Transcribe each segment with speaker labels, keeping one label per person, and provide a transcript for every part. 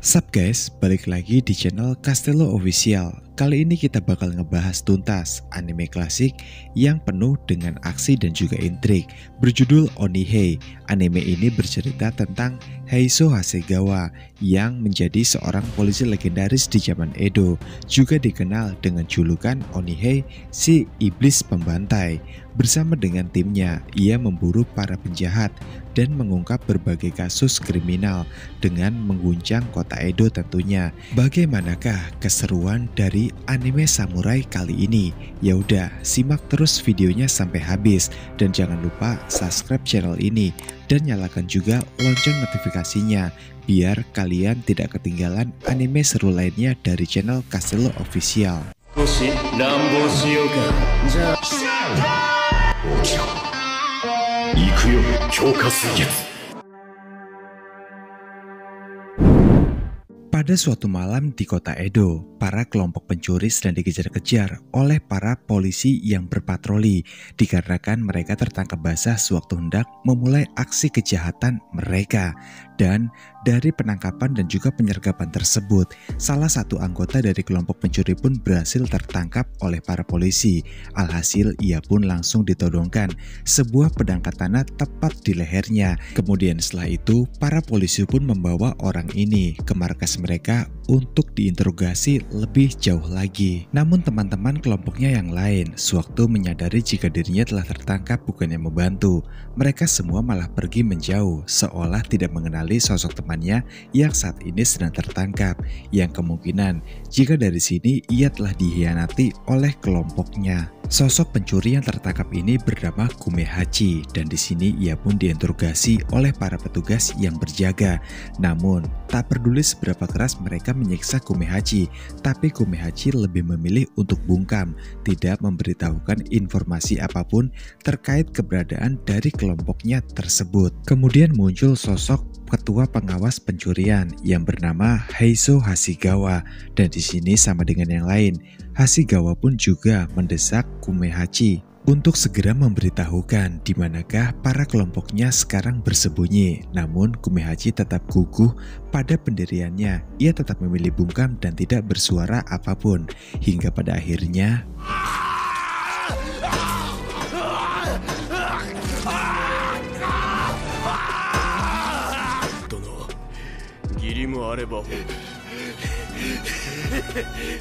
Speaker 1: Sup guys, balik lagi di channel Castello Official. Kali ini kita bakal ngebahas tuntas anime klasik yang penuh dengan aksi dan juga intrik berjudul Onihei. Anime ini bercerita tentang Heiso Hasegawa yang menjadi seorang polisi legendaris di zaman Edo, juga dikenal dengan julukan Onihei, si iblis pembantai. Bersama dengan timnya, ia memburu para penjahat dan mengungkap berbagai kasus kriminal dengan mengguncang kota Edo tentunya. Bagaimanakah keseruan dari anime samurai kali ini? Ya udah, simak terus videonya sampai habis dan jangan lupa subscribe channel ini dan nyalakan juga lonceng notifikasinya biar kalian tidak ketinggalan anime seru lainnya dari channel Castello Official. Pada suatu malam di kota Edo, para kelompok pencuri sedang dikejar-kejar oleh para polisi yang berpatroli dikarenakan mereka tertangkap basah sewaktu hendak memulai aksi kejahatan mereka. Dan dari penangkapan dan juga penyergapan tersebut, salah satu anggota dari kelompok pencuri pun berhasil tertangkap oleh para polisi. Alhasil ia pun langsung ditodongkan sebuah pedang katana tepat di lehernya. Kemudian setelah itu, para polisi pun membawa orang ini ke markas mereka untuk diinterogasi lebih jauh lagi. Namun teman-teman kelompoknya yang lain sewaktu menyadari jika dirinya telah tertangkap bukannya membantu. Mereka semua malah pergi menjauh seolah tidak mengenali sosok temannya yang saat ini sedang tertangkap, yang kemungkinan jika dari sini ia telah dikhianati oleh kelompoknya. Sosok pencuri yang tertangkap ini bernama Kumehachi dan di sini ia pun diinterogasi oleh para petugas yang berjaga. Namun tak peduli seberapa keras mereka menyiksa Kumehachi, tapi Kumehachi lebih memilih untuk bungkam, tidak memberitahukan informasi apapun terkait keberadaan dari kelompoknya tersebut. Kemudian muncul sosok ketua pengawas pencurian yang bernama Heiso Hasegawa, dan di sini sama dengan yang lain, Hasegawa pun juga mendesak Kumehachi untuk segera memberitahukan di manakah para kelompoknya sekarang bersembunyi. Namun Kumehachi tetap guguh pada pendiriannya. Ia tetap memilih bungkam dan tidak bersuara apapun hingga pada akhirnya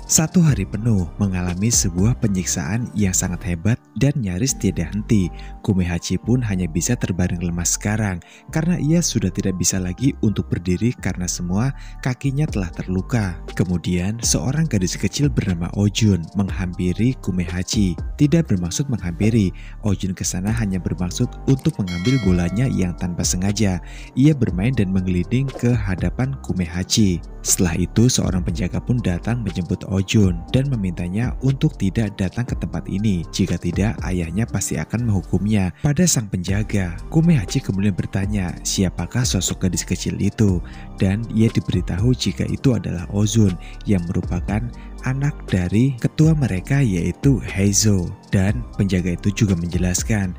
Speaker 1: satu hari penuh mengalami sebuah penyiksaan yang sangat hebat dan nyaris tiada henti. Kumehachi pun hanya bisa terbaring lemas sekarang karena ia sudah tidak bisa lagi untuk berdiri karena semua kakinya telah terluka. Kemudian seorang gadis kecil bernama Ojun menghampiri Kumehachi. Tidak bermaksud menghampiri, Ojun kesana hanya bermaksud untuk mengambil bolanya yang tanpa sengaja. Ia bermain dan menggelinding ke hadapan Kumehachi. Setelah itu seorang penjaga pun datang menjemput Ojun dan memintanya untuk tidak datang ke tempat ini. Jika tidak, ayahnya pasti akan menghukumnya. Pada sang penjaga, Kumehachi kemudian bertanya siapakah sosok gadis kecil itu, dan ia diberitahu jika itu adalah Ojun yang merupakan anak dari ketua mereka yaitu Heiso. Dan penjaga itu juga menjelaskan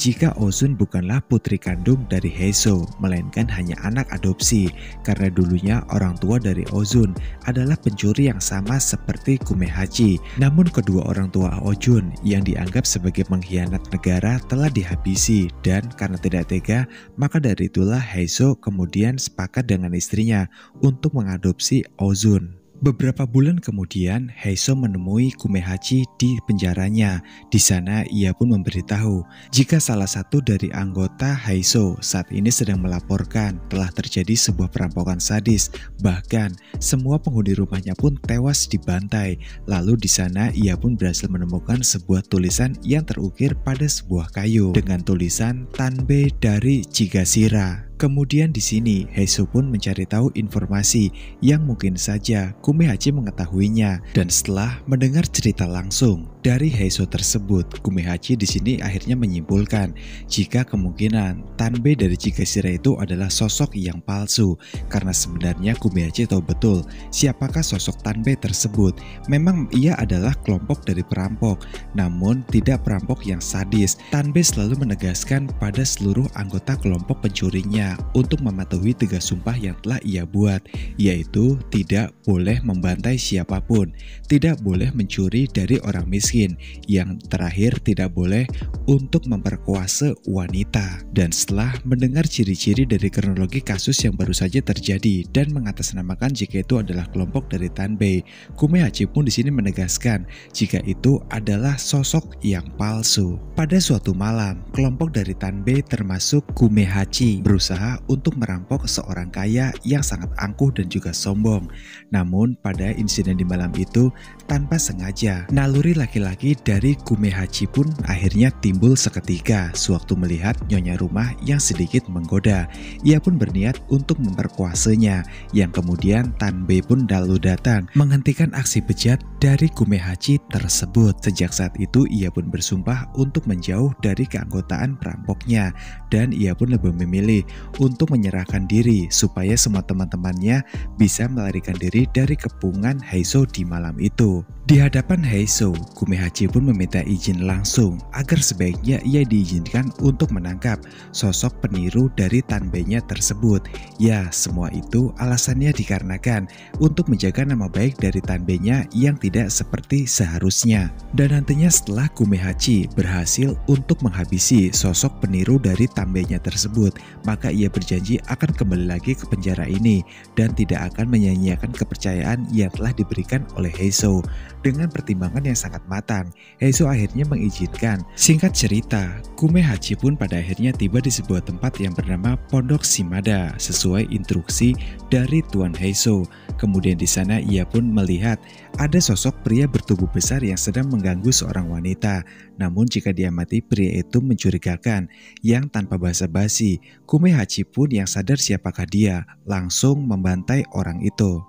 Speaker 1: jika Ojun bukanlah putri kandung dari Heiso, melainkan hanya anak adopsi karena dulunya orang tua dari Ojun adalah pencuri yang sama seperti Kumehachi. Namun kedua orang tua Ojun yang dianggap sebagai pengkhianat negara telah dihabisi, dan karena tidak tega, maka dari itulah Heiso kemudian sepakat dengan istrinya untuk mengadopsi Ojun. Beberapa bulan kemudian, Heiso menemui Kumehachi di penjaranya. Di sana ia pun memberitahu jika salah satu dari anggota Heiso saat ini sedang melaporkan telah terjadi sebuah perampokan sadis. Bahkan semua penghuni rumahnya pun tewas dibantai. Lalu di sana ia pun berhasil menemukan sebuah tulisan yang terukir pada sebuah kayu dengan tulisan Tanbe dari Chigashira. Kemudian di sini Heiso pun mencari tahu informasi yang mungkin saja Kumehachi mengetahuinya, dan setelah mendengar cerita langsung, Dari Heiso tersebut, Kumehachi di sini akhirnya menyimpulkan jika kemungkinan Tanbe dari Chikashira itu adalah sosok yang palsu, karena sebenarnya Kumehachi tahu betul siapakah sosok Tanbe tersebut. Memang ia adalah kelompok dari perampok, namun tidak perampok yang sadis. Tanbe selalu menegaskan pada seluruh anggota kelompok pencurinya untuk mematuhi 3 sumpah yang telah ia buat, yaitu tidak boleh membantai siapapun, tidak boleh mencuri dari orang miskin, yang terakhir tidak boleh untuk memperkuasa wanita. Dan setelah mendengar ciri-ciri dari kronologi kasus yang baru saja terjadi dan mengatasnamakan jika itu adalah kelompok dari Tanbe, Kumehachi pun di sini menegaskan jika itu adalah sosok yang palsu. Pada suatu malam, kelompok dari Tanbe termasuk Kumehachi berusaha untuk merampok seorang kaya yang sangat angkuh dan juga sombong. Namun pada insiden di malam itu, tanpa sengaja, naluri laki-laki dari Kumehachi pun akhirnya timbul seketika sewaktu melihat nyonya rumah yang sedikit menggoda. Ia pun berniat untuk memperkuasanya, yang kemudian Tanbe pun lalu datang menghentikan aksi bejat dari Kumehachi tersebut. Sejak saat itu ia pun bersumpah untuk menjauh dari keanggotaan perampoknya, dan ia pun lebih memilih untuk menyerahkan diri supaya semua teman-temannya bisa melarikan diri dari kepungan Heiso di malam itu. Di hadapan Heiso, Kumehachi pun meminta izin langsung agar sebaiknya ia diizinkan untuk menangkap sosok peniru dari Tanbe-nya tersebut. Ya, semua itu alasannya dikarenakan untuk menjaga nama baik dari Tanbe-nya yang tidak seperti seharusnya. Dan nantinya setelah Kumehachi berhasil untuk menghabisi sosok peniru dari Tanbe-nya tersebut, maka ia berjanji akan kembali lagi ke penjara ini dan tidak akan menyia-nyiakan kepercayaan yang telah diberikan oleh Heiso. Dengan pertimbangan yang sangat matang, Heiso akhirnya mengizinkan. Singkat cerita, Kumehachi pun pada akhirnya tiba di sebuah tempat yang bernama Pondok Shimada sesuai instruksi dari Tuan Heiso. Kemudian di sana ia pun melihat ada sosok pria bertubuh besar yang sedang mengganggu seorang wanita. Namun jika diamati, pria itu mencurigakan, yang tanpa basa-basi, Kumehachi pun yang sadar siapakah dia, langsung membantai orang itu.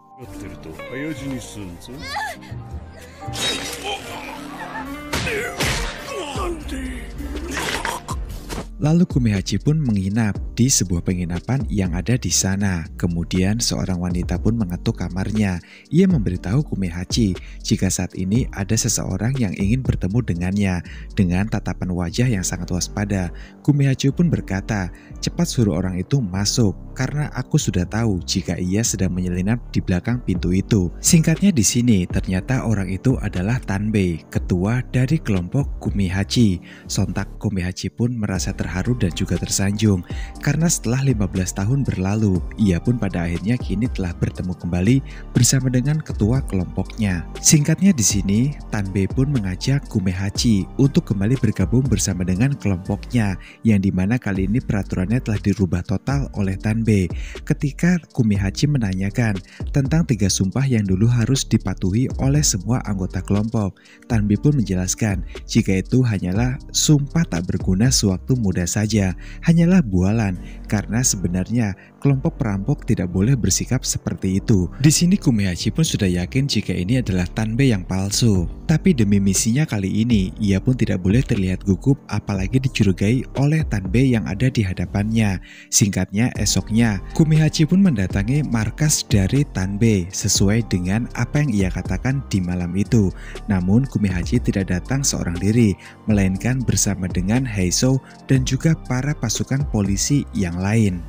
Speaker 1: Lalu Kumehachi pun menginap di sebuah penginapan yang ada di sana. Kemudian seorang wanita pun mengetuk kamarnya. Ia memberitahu Kumehachi jika saat ini ada seseorang yang ingin bertemu dengannya. Dengan tatapan wajah yang sangat waspada, Kumehachi pun berkata, "Cepat suruh orang itu masuk, karena aku sudah tahu jika ia sedang menyelinap di belakang pintu itu." Singkatnya di sini, ternyata orang itu adalah Tanbe, ketua dari kelompok Kumehachi. Sontak Kumehachi pun merasa terharu dan juga tersanjung, karena setelah 15 tahun berlalu, ia pun pada akhirnya kini telah bertemu kembali bersama dengan ketua kelompoknya. Singkatnya di sini, Tanbe pun mengajak Kumehachi untuk kembali bergabung bersama dengan kelompoknya, yang dimana kali ini peraturannya telah dirubah total oleh Tanbe. Ketika Kumehachi menanyakan tentang 3 sumpah yang dulu harus dipatuhi oleh semua anggota kelompok, Tanbe pun menjelaskan jika itu hanyalah sumpah tak berguna sewaktu muda saja, hanyalah bualan, karena sebenarnya kelompok perampok tidak boleh bersikap seperti itu. Di sini Kumehachi pun sudah yakin jika ini adalah Tanbe yang palsu. Tapi demi misinya kali ini, ia pun tidak boleh terlihat gugup apalagi dicurigai oleh Tanbe yang ada di hadapannya. Singkatnya, esoknya Kumehachi pun mendatangi markas dari Tanbe sesuai dengan apa yang ia katakan di malam itu. Namun Kumehachi tidak datang seorang diri, melainkan bersama dengan Heiso dan juga para pasukan polisi yang lain.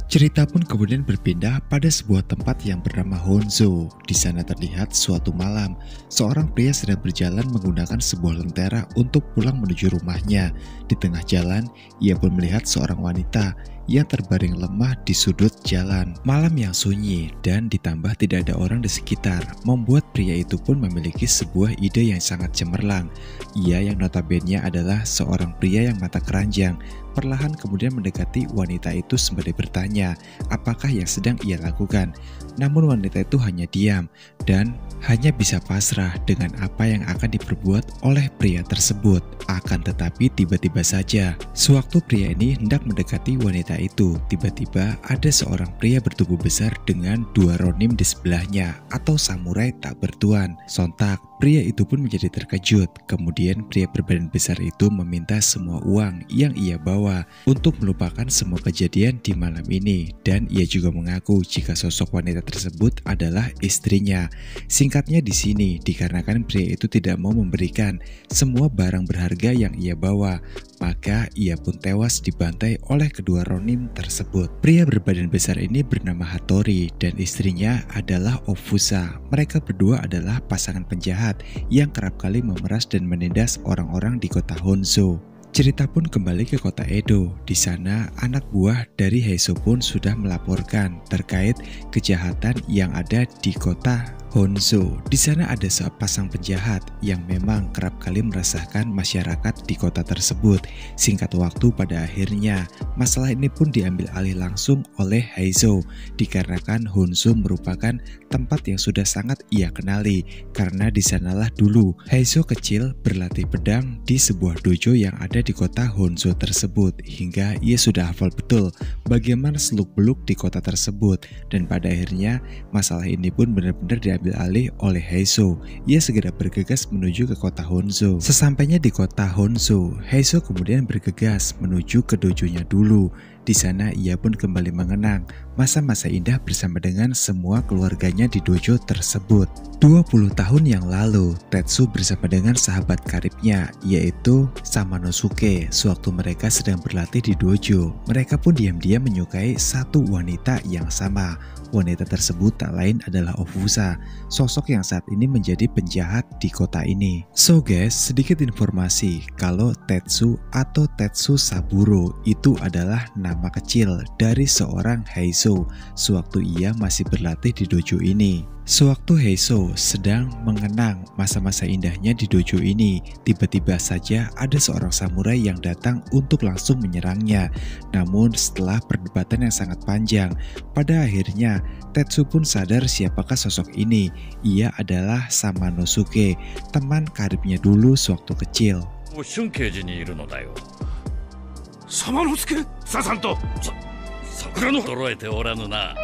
Speaker 1: Cerita pun kemudian berpindah pada sebuah tempat yang bernama Honzo. Di sana terlihat suatu malam, seorang pria sedang berjalan menggunakan sebuah lentera untuk pulang menuju rumahnya. Di tengah jalan, ia pun melihat seorang wanita yang terbaring lemah di sudut jalan. Malam yang sunyi dan ditambah tidak ada orang di sekitar, membuat pria itu pun memiliki sebuah ide yang sangat cemerlang. Ia yang notabene adalah seorang pria yang mata keranjang, perlahan kemudian mendekati wanita itu sembari bertanya apakah yang sedang ia lakukan. Namun wanita itu hanya diam dan hanya bisa pasrah dengan apa yang akan diperbuat oleh pria tersebut. Akan tetapi tiba-tiba saja, sewaktu pria ini hendak mendekati wanita itu, tiba-tiba ada seorang pria bertubuh besar dengan 2 ronin di sebelahnya atau samurai tak bertuan. Sontak, pria itu pun menjadi terkejut. Kemudian pria berbadan besar itu meminta semua uang yang ia bawa untuk melupakan semua kejadian di malam ini, dan ia juga mengaku jika sosok wanita tersebut adalah istrinya. Singkatnya di sini, dikarenakan pria itu tidak mau memberikan semua barang berharga yang ia bawa, maka ia pun tewas dibantai oleh kedua ronin tersebut. Pria berbadan besar ini bernama Hattori dan istrinya adalah Ofusa. Mereka berdua adalah pasangan penjahat yang kerap kali memeras dan menindas orang-orang di kota Honshu. Cerita pun kembali ke kota Edo. Di sana, anak buah dari Heiso pun sudah melaporkan terkait kejahatan yang ada di kota Honshu. Di sana ada sepasang penjahat yang memang kerap kali meresahkan masyarakat di kota tersebut. Singkat waktu, pada akhirnya masalah ini pun diambil alih langsung oleh Heiso, dikarenakan Honshu merupakan tempat yang sudah sangat ia kenali, karena di sanalah dulu Heiso kecil berlatih pedang di sebuah dojo yang ada di kota Honshu tersebut, hingga ia sudah hafal betul bagaimana seluk-beluk di kota tersebut. Dan pada akhirnya masalah ini pun benar-benar diambil alih oleh Heiso. Ia segera bergegas menuju ke kota Honshu. Sesampainya di kota Honshu, Heiso kemudian bergegas menuju ke dojonya dulu. Di sana ia pun kembali mengenang masa-masa indah bersama dengan semua keluarganya di dojo tersebut. 20 tahun yang lalu, Tetsu bersama dengan sahabat karibnya yaitu Samanosuke. Sewaktu mereka sedang berlatih di dojo, mereka pun diam-diam menyukai satu wanita yang sama. Wanita tersebut tak lain adalah Ofusa, sosok yang saat ini menjadi penjahat di kota ini. So guys, sedikit informasi kalau Tetsu atau Tetsu Saburo itu adalah nama kecil dari seorang Heiso sewaktu ia masih berlatih di dojo ini. Sewaktu Heiso sedang mengenang masa-masa indahnya di dojo ini, tiba-tiba saja ada seorang samurai yang datang untuk langsung menyerangnya. Namun setelah perdebatan yang sangat panjang, pada akhirnya Tetsu pun sadar siapakah sosok ini. Ia adalah Samanosuke, teman karibnya dulu sewaktu kecil.
Speaker 2: Samanosuke, Sasanto, Sakura no toroete oranu na.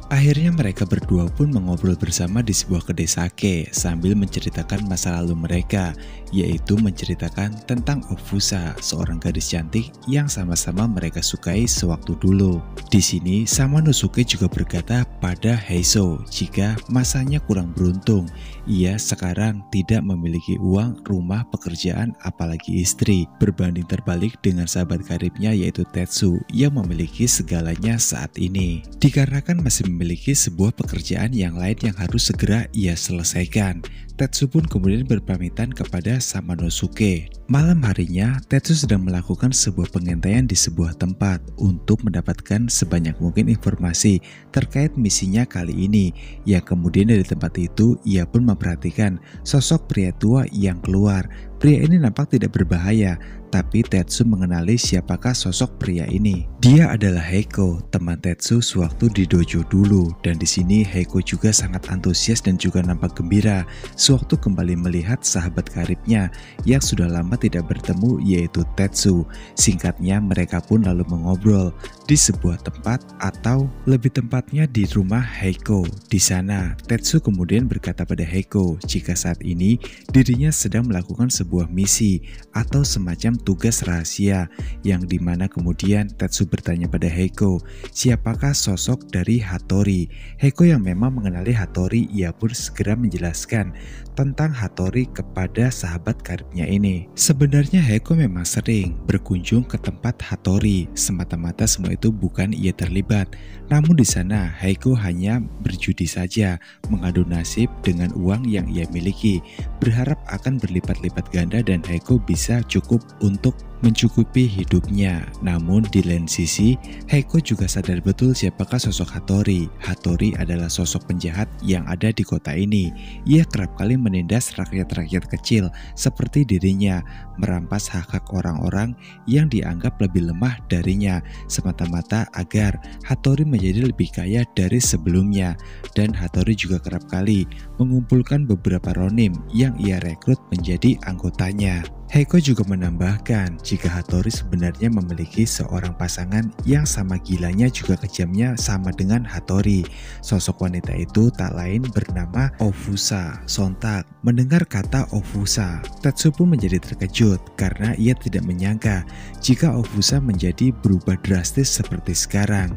Speaker 1: Akhirnya mereka berdua pun mengobrol bersama di sebuah kedai sake sambil menceritakan masa lalu mereka, yaitu menceritakan tentang Ofusa, seorang gadis cantik yang sama-sama mereka sukai sewaktu dulu. Di sini Samanosuke juga berkata pada Heiso jika masanya kurang beruntung, ia sekarang tidak memiliki uang, rumah, pekerjaan, apalagi istri, berbanding terbalik dengan sahabat karibnya yaitu Tetsu yang memiliki segalanya saat ini. Dikarenakan masih memiliki sebuah pekerjaan yang lain yang harus segera ia selesaikan, Tetsu pun kemudian berpamitan kepada Samanosuke. Malam harinya, Tetsu sedang melakukan sebuah pengintaian di sebuah tempat untuk mendapatkan sebanyak mungkin informasi terkait misinya kali ini. Yang kemudian dari tempat itu, ia pun memperhatikan sosok pria tua yang keluar. Pria ini nampak tidak berbahaya, tapi Tetsu mengenali siapakah sosok pria ini. Dia adalah Heiko, teman Tetsu sewaktu di dojo dulu, dan di sini Heiko juga sangat antusias dan juga nampak gembira sewaktu kembali melihat sahabat karibnya yang sudah lama tidak bertemu yaitu Tetsu. Singkatnya mereka pun lalu mengobrol di sebuah tempat atau lebih tepatnya di rumah Heiko. Di sana Tetsu kemudian berkata pada Heiko jika saat ini dirinya sedang melakukan sebuah misi atau semacam tugas rahasia, yang dimana kemudian Tetsu bertanya pada Heiko siapakah sosok dari Hattori. Heiko yang memang mengenali Hattori, ia pun segera menjelaskan tentang Hattori kepada sahabat karibnya ini. Sebenarnya Heiko memang sering berkunjung ke tempat Hattori, semata-mata semua itu bukan ia terlibat. Namun di sana Heiko hanya berjudi saja, mengadu nasib dengan uang yang ia miliki, berharap akan berlipat-lipat ganda dan Heiko bisa cukup untuk mencukupi hidupnya. Namun di lain sisi, Heiko juga sadar betul siapakah sosok Hattori. Hattori adalah sosok penjahat yang ada di kota ini. Ia kerap kali menindas rakyat-rakyat kecil seperti dirinya, merampas hak-hak orang-orang yang dianggap lebih lemah darinya, semata-mata agar Hattori menjadi lebih kaya dari sebelumnya. Dan Hattori juga kerap kali mengumpulkan beberapa ronin yang ia rekrut menjadi anggotanya. Heiko juga menambahkan jika Hattori sebenarnya memiliki seorang pasangan yang sama gilanya juga kejamnya sama dengan Hattori. Sosok wanita itu tak lain bernama Ofusa. Sontak mendengar kata Ofusa, Tetsu pun menjadi terkejut karena ia tidak menyangka jika Ofusa menjadi berubah drastis seperti sekarang.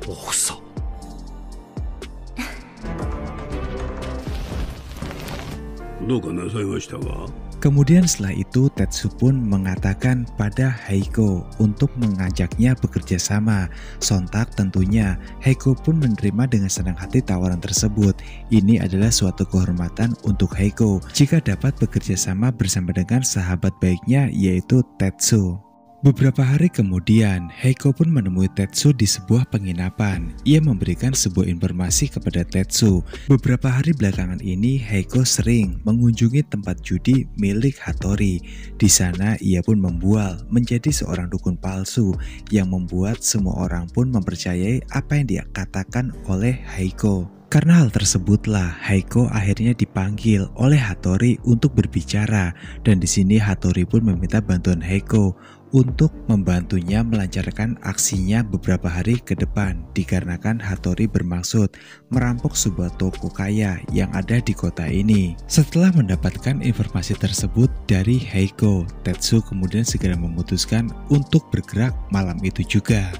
Speaker 2: Ofusa.
Speaker 1: Kemudian setelah itu Tetsu pun mengatakan pada Heiko untuk mengajaknya bekerja sama. Sontak tentunya Heiko pun menerima dengan senang hati tawaran tersebut. Ini adalah suatu kehormatan untuk Heiko jika dapat bekerja sama bersama dengan sahabat baiknya yaitu Tetsu. Beberapa hari kemudian, Heiko pun menemui Tetsu di sebuah penginapan. Ia memberikan sebuah informasi kepada Tetsu. Beberapa hari belakangan ini, Heiko sering mengunjungi tempat judi milik Hattori. Di sana, ia pun membual menjadi seorang dukun palsu yang membuat semua orang pun mempercayai apa yang dia katakan oleh Heiko. Karena hal tersebutlah, Heiko akhirnya dipanggil oleh Hattori untuk berbicara, dan di sini Hattori pun meminta bantuan Heiko untuk membantunya melancarkan aksinya beberapa hari ke depan, dikarenakan Hattori bermaksud merampok sebuah toko kaya yang ada di kota ini. Setelah mendapatkan informasi tersebut dari Heiko, Tetsu kemudian segera memutuskan untuk bergerak malam itu juga.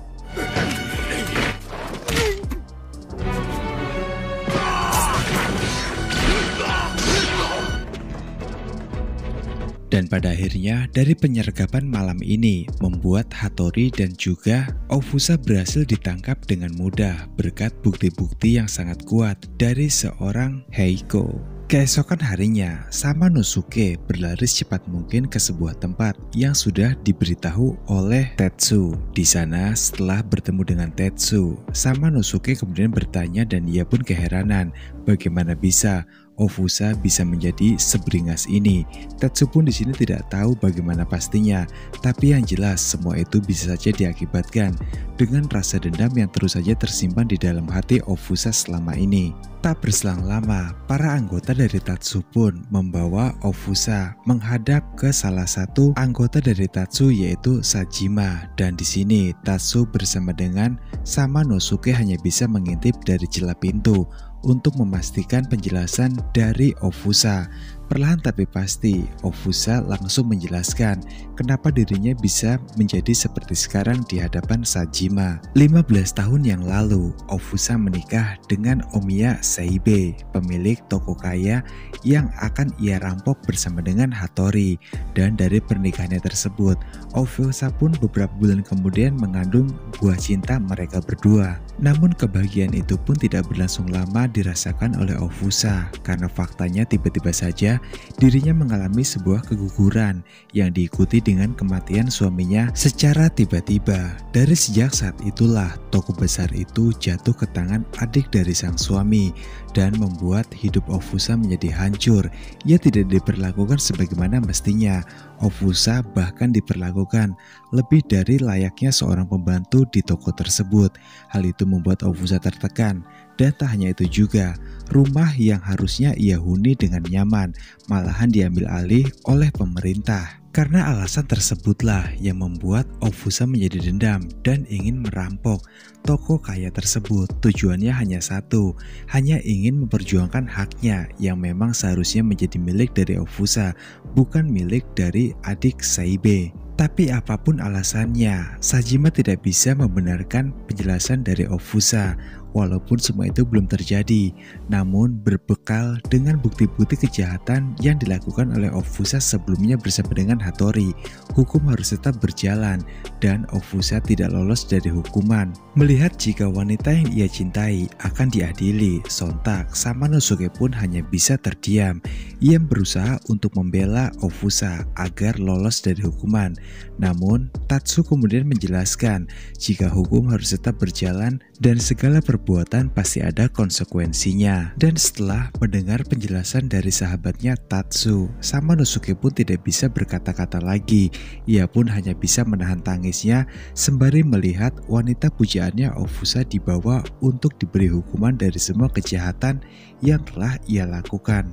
Speaker 1: Dan pada akhirnya dari penyergapan malam ini membuat Hattori dan juga Ofusa berhasil ditangkap dengan mudah berkat bukti-bukti yang sangat kuat dari seorang Heiko. Keesokan harinya, Samanosuke berlari secepat mungkin ke sebuah tempat yang sudah diberitahu oleh Tetsu. Di sana, setelah bertemu dengan Tetsu, Samanosuke kemudian bertanya dan ia pun keheranan bagaimana bisa Ofusa bisa menjadi seberingas ini. Tetsu pun di sini tidak tahu bagaimana pastinya, tapi yang jelas semua itu bisa saja diakibatkan dengan rasa dendam yang terus saja tersimpan di dalam hati Ofusa selama ini. Tak berselang lama, para anggota dari Tatsu pun membawa Ofusa menghadap ke salah satu anggota dari Tatsu yaitu Sajima, dan di sini Tatsu bersama dengan Samanosuke hanya bisa mengintip dari celah pintu untuk memastikan penjelasan dari Ofusa. Perlahan tapi pasti, Ofusa langsung menjelaskan kenapa dirinya bisa menjadi seperti sekarang di hadapan Sajima. 15 tahun yang lalu, Ofusa menikah dengan Omiya Seibe, pemilik toko kaya yang akan ia rampok bersama dengan Hattori. Dan dari pernikahannya tersebut, Ofusa pun beberapa bulan kemudian mengandung buah cinta mereka berdua. Namun kebahagiaan itu pun tidak berlangsung lama dirasakan oleh Ofusa, karena faktanya tiba-tiba saja dirinya mengalami sebuah keguguran yang diikuti dengan kematian suaminya secara tiba-tiba. Dari sejak saat itulah toko besar itu jatuh ke tangan adik dari sang suami dan membuat hidup Ofusa menjadi hancur. Ia tidak diperlakukan sebagaimana mestinya. Ofusa bahkan diperlakukan lebih dari layaknya seorang pembantu di toko tersebut. Hal itu membuat Ofusa tertekan. Dan tak hanya itu juga, rumah yang harusnya ia huni dengan nyaman malahan diambil alih oleh pemerintah. Karena alasan tersebutlah yang membuat Ofusa menjadi dendam dan ingin merampok toko kaya tersebut. Tujuannya hanya satu, hanya ingin memperjuangkan haknya yang memang seharusnya menjadi milik dari Ofusa, bukan milik dari adik Seibe. Tapi apapun alasannya, Sajima tidak bisa membenarkan penjelasan dari Ofusa. Walaupun semua itu belum terjadi, namun berbekal dengan bukti-bukti kejahatan yang dilakukan oleh Ofusa sebelumnya bersama dengan Hattori, hukum harus tetap berjalan dan Ofusa tidak lolos dari hukuman. Melihat jika wanita yang ia cintai akan diadili, sontak Samanosuke pun hanya bisa terdiam. Ia berusaha untuk membela Ofusa agar lolos dari hukuman. Namun, Tatsu kemudian menjelaskan jika hukum harus tetap berjalan dan segala perbuatan pasti ada konsekuensinya. Dan setelah mendengar penjelasan dari sahabatnya Tatsu, Samanosuke pun tidak bisa berkata-kata lagi. Ia pun hanya bisa menahan tangisnya sembari melihat wanita pujaannya Ofusa dibawa untuk diberi hukuman dari semua kejahatan yang telah ia lakukan.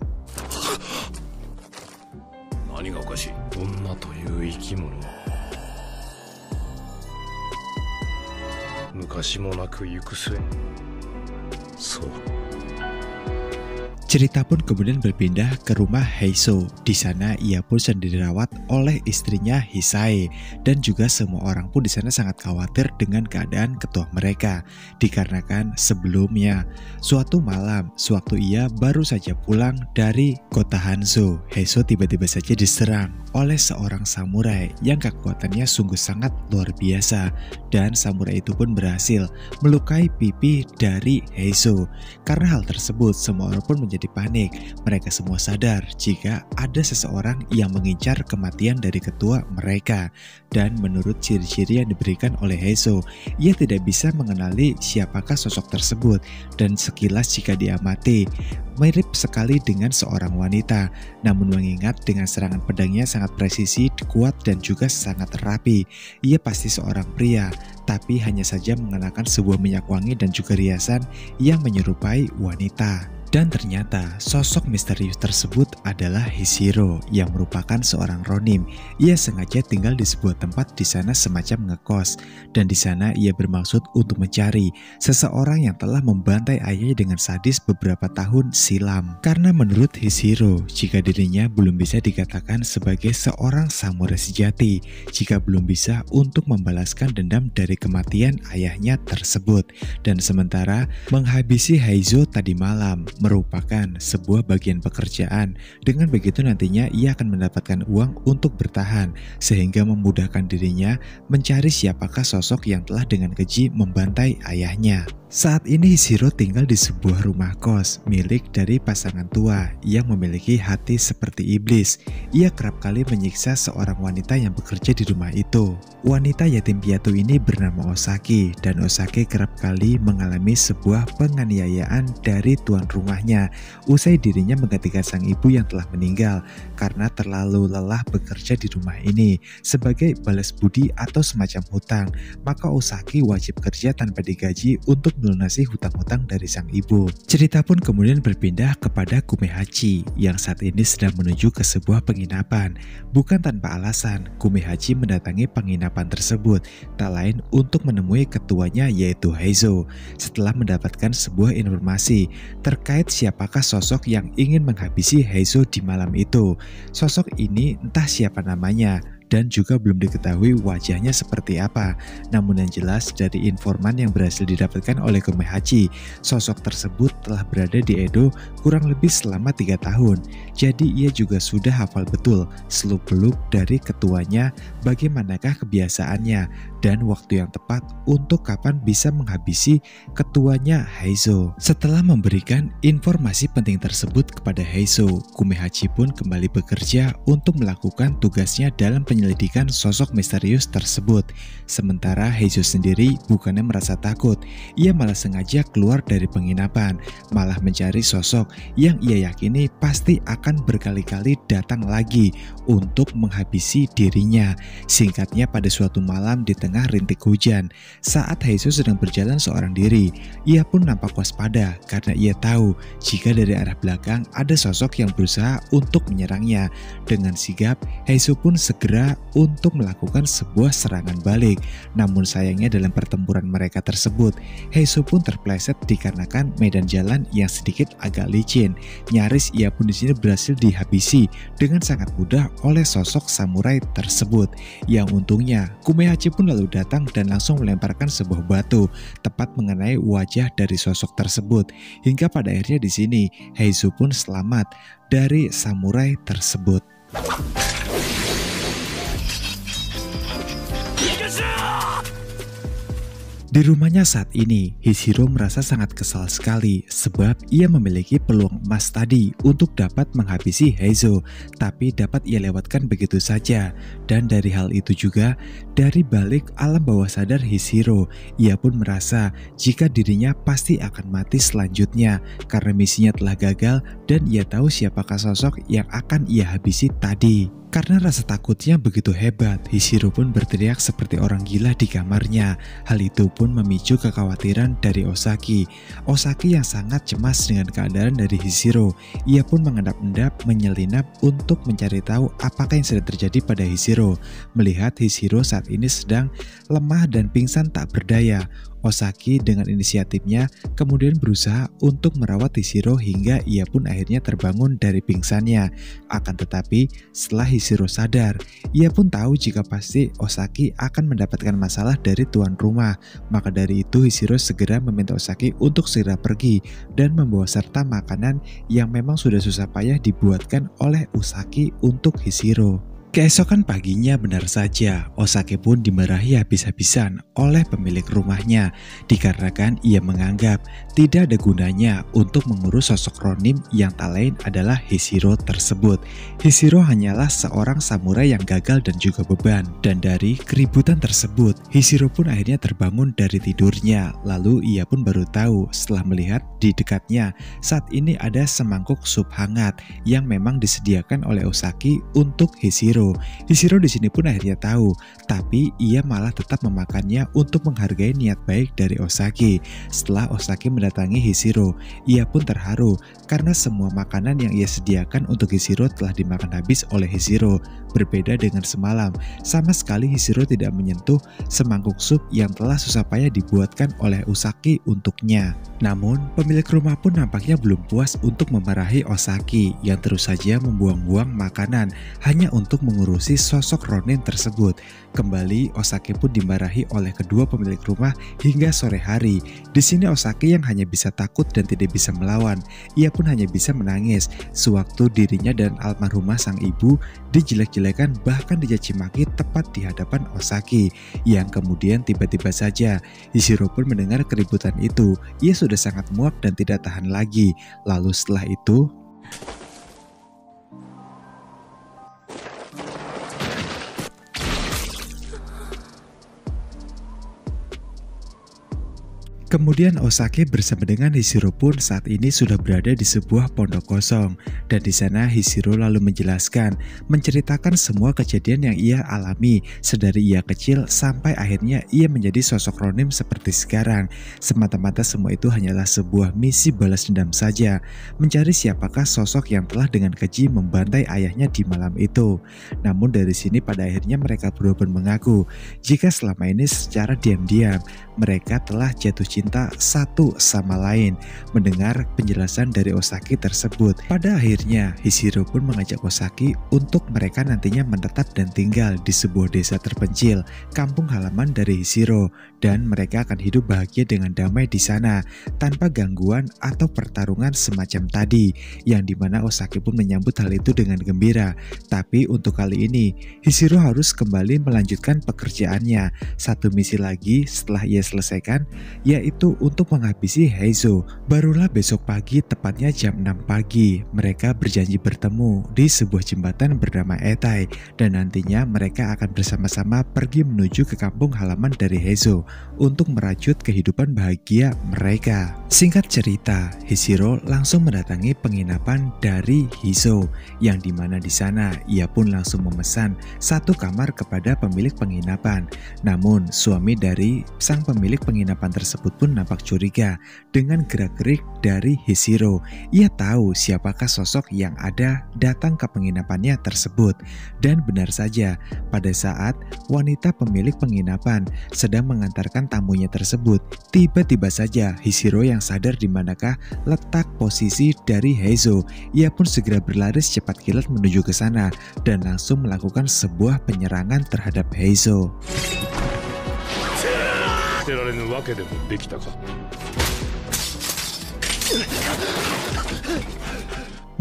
Speaker 2: 何がおかしい？女という生き物は昔もなく行く末。そう。
Speaker 1: Cerita pun kemudian berpindah ke rumah Heiso. Di sana ia pun sedang dirawat oleh istrinya Hisae dan juga semua orang pun di sana sangat khawatir dengan keadaan ketua mereka dikarenakan sebelumnya suatu malam sewaktu ia baru saja pulang dari kota Hanzo, Heiso tiba-tiba saja diserang oleh seorang samurai yang kekuatannya sungguh sangat luar biasa dan samurai itu pun berhasil melukai pipi dari Heiso. Karena hal tersebut semua orang pun menjadi panik. Mereka semua sadar jika ada seseorang yang mengincar kematian dari ketua mereka. Dan menurut ciri-ciri yang diberikan oleh Heiso, ia tidak bisa mengenali siapakah sosok tersebut. Dan sekilas jika diamati, mirip sekali dengan seorang wanita. Namun mengingat dengan serangan pedangnya sangat presisi, kuat dan juga sangat rapi, ia pasti seorang pria. Tapi hanya saja mengenakan sebuah minyak wangi dan juga riasan yang menyerupai wanita. Dan ternyata sosok misterius tersebut adalah Hishiro yang merupakan seorang ronin. Ia sengaja tinggal di sebuah tempat di sana semacam ngekos dan di sana ia bermaksud untuk mencari seseorang yang telah membantai ayahnya dengan sadis beberapa tahun silam. Karena menurut Hishiro, jika dirinya belum bisa dikatakan sebagai seorang samurai sejati, jika belum bisa untuk membalaskan dendam dari kematian ayahnya tersebut. Dan sementara menghabisi Heizo tadi malam merupakan sebuah bagian pekerjaan. Dengan begitu nantinya ia akan mendapatkan uang untuk bertahan sehingga memudahkan dirinya mencari siapakah sosok yang telah dengan keji membantai ayahnya. Saat ini Hishiro tinggal di sebuah rumah kos milik dari pasangan tua yang memiliki hati seperti iblis. Ia kerap kali menyiksa seorang wanita yang bekerja di rumah itu. Wanita yatim piatu ini bernama Osaki dan Osaki kerap kali mengalami sebuah penganiayaan dari tuan rumahnya usai dirinya menggantikan sang ibu yang telah meninggal karena terlalu lelah bekerja di rumah ini. Sebagai balas budi atau semacam hutang, maka Osaki wajib kerja tanpa digaji untuk melunasi hutang-hutang dari sang ibu. Cerita pun kemudian berpindah kepada Kumehachi yang saat ini sedang menuju ke sebuah penginapan. Bukan tanpa alasan, Kumehachi mendatangi penginapan tersebut tak lain untuk menemui ketuanya yaitu Heizo. Setelah mendapatkan sebuah informasi terkait siapakah sosok yang ingin menghabisi Heizo di malam itu. Sosok ini entah siapa namanya dan juga belum diketahui wajahnya seperti apa. Namun yang jelas dari informan yang berhasil didapatkan oleh Kumehachi, sosok tersebut telah berada di Edo kurang lebih selama 3 tahun. Jadi ia juga sudah hafal betul seluk-beluk dari ketuanya, bagaimanakah kebiasaannya dan waktu yang tepat untuk kapan bisa menghabisi ketuanya Heizo. Setelah memberikan informasi penting tersebut kepada Heizo, Kumehachi pun kembali bekerja untuk melakukan tugasnya dalam penyelidikan sosok misterius tersebut. Sementara Heizo sendiri bukannya merasa takut, ia malah sengaja keluar dari penginapan, malah mencari sosok yang ia yakini pasti akan berkali-kali datang lagi untuk menghabisi dirinya. Singkatnya, pada suatu malam di tengah rintik hujan, saat Heizo sedang berjalan seorang diri, ia pun nampak waspada karena ia tahu jika dari arah belakang ada sosok yang berusaha untuk menyerangnya. Dengan sigap, Heizo pun segera untuk melakukan sebuah serangan balik. Namun sayangnya dalam pertempuran mereka tersebut, Heizo pun terpleset dikarenakan medan jalan yang sedikit agak licin. Nyaris ia pun di sini berhasil dihabisi dengan sangat mudah oleh sosok samurai tersebut. Yang untungnya Kumehachi pun lalu lalu datang dan langsung melemparkan sebuah batu tepat mengenai wajah dari sosok tersebut. Hingga pada akhirnya di sini Heizo pun selamat dari samurai tersebut. Di rumahnya saat ini, Hishiro merasa sangat kesal sekali sebab ia memiliki peluang emas tadi untuk dapat menghabisi Heizo, tapi dapat ia lewatkan begitu saja. Dan dari hal itu juga, dari balik alam bawah sadar Hishiro, ia pun merasa jika dirinya pasti akan mati selanjutnya karena misinya telah gagal dan ia tahu siapakah sosok yang akan ia habisi tadi. Karena rasa takutnya begitu hebat, Hishiro pun berteriak seperti orang gila di kamarnya. Hal itu pun memicu kekhawatiran dari Osaki. Osaki yang sangat cemas dengan keadaan dari Hishiro. Ia pun mengendap-endap, menyelinap untuk mencari tahu apakah yang sedang terjadi pada Hishiro. Melihat Hishiro saat ini sedang lemah dan pingsan tak berdaya, Osaki dengan inisiatifnya kemudian berusaha untuk merawat Hishiro hingga ia pun akhirnya terbangun dari pingsannya. Akan tetapi setelah Hishiro sadar, ia pun tahu jika pasti Osaki akan mendapatkan masalah dari tuan rumah. Maka dari itu Hishiro segera meminta Osaki untuk segera pergi dan membawa serta makanan yang memang sudah susah payah dibuatkan oleh Osaki untuk Hishiro. Keesokan paginya benar saja, Osaki pun dimarahi habis-habisan oleh pemilik rumahnya dikarenakan ia menganggap tidak ada gunanya untuk mengurus sosok Ronin yang tak lain adalah Hishiro tersebut. Hishiro hanyalah seorang samurai yang gagal dan juga beban. Dan dari keributan tersebut, Hishiro pun akhirnya terbangun dari tidurnya. Lalu ia pun baru tahu setelah melihat di dekatnya saat ini ada semangkuk sup hangat yang memang disediakan oleh Osaki untuk Hishiro. Hishiro di sini pun akhirnya tahu, tapi ia malah tetap memakannya untuk menghargai niat baik dari Osaki. Setelah Osaki mendatangi Hishiro, ia pun terharu karena semua makanan yang ia sediakan untuk Hishiro telah dimakan habis oleh Hishiro. Berbeda dengan semalam, sama sekali Hishiro tidak menyentuh semangkuk sup yang telah susah payah dibuatkan oleh Osaki untuknya. Namun, pemilik rumah pun nampaknya belum puas untuk memarahi Osaki yang terus saja membuang-buang makanan hanya untuk mengurusi sosok Ronin tersebut. Kembali, Osaki pun dimarahi oleh kedua pemilik rumah hingga sore hari. Di sini Osaki yang hanya bisa takut dan tidak bisa melawan. Ia pun hanya bisa menangis sewaktu dirinya dan almarhumah sang ibu dijelek-jelekan bahkan dicaci maki tepat di hadapan Osaki. Yang kemudian tiba-tiba saja Hishiro pun mendengar keributan itu. Ia sudah sangat muak dan tidak tahan lagi. Lalu setelah itu kemudian Osaki bersama dengan Hishiro pun saat ini sudah berada di sebuah pondok kosong. Dan di sana Hishiro lalu menjelaskan, menceritakan semua kejadian yang ia alami sedari ia kecil sampai akhirnya ia menjadi sosok Ronin seperti sekarang. Semata-mata semua itu hanyalah sebuah misi balas dendam saja, mencari siapakah sosok yang telah dengan keji membantai ayahnya di malam itu. Namun dari sini pada akhirnya mereka berdua pun mengaku jika selama ini secara diam-diam mereka telah jatuh cinta satu sama lain. Mendengar penjelasan dari Osaki tersebut, pada akhirnya Hishiro pun mengajak Osaki untuk mereka nantinya menetap dan tinggal di sebuah desa terpencil, kampung halaman dari Hishiro, dan mereka akan hidup bahagia dengan damai di sana tanpa gangguan atau pertarungan semacam tadi, yang dimana Osaki pun menyambut hal itu dengan gembira. Tapi untuk kali ini Hishiro harus kembali melanjutkan pekerjaannya. Satu misi lagi setelah ia selesaikan, yaitu untuk menghabisi Heizo. Barulah besok pagi, tepatnya jam 6 pagi, mereka berjanji bertemu di sebuah jembatan bernama Etai, dan nantinya mereka akan bersama-sama pergi menuju ke kampung halaman dari Heizo untuk merajut kehidupan bahagia mereka. Singkat cerita, Hishiro langsung mendatangi penginapan dari Heizo, yang dimana di sana ia pun langsung memesan satu kamar kepada pemilik penginapan. Namun suami dari sang pemilik penginapan tersebut pun nampak curiga dengan gerak-gerik dari Hishiro. Ia tahu siapakah sosok yang ada datang ke penginapannya tersebut. Dan benar saja, pada saat wanita pemilik penginapan sedang mengantarkan tamunya tersebut, tiba-tiba saja Hishiro yang sadar di manakah letak posisi dari Heizo. Ia pun segera berlari secepat kilat menuju ke sana dan langsung melakukan sebuah penyerangan terhadap Heizo.
Speaker 2: けでもできたか。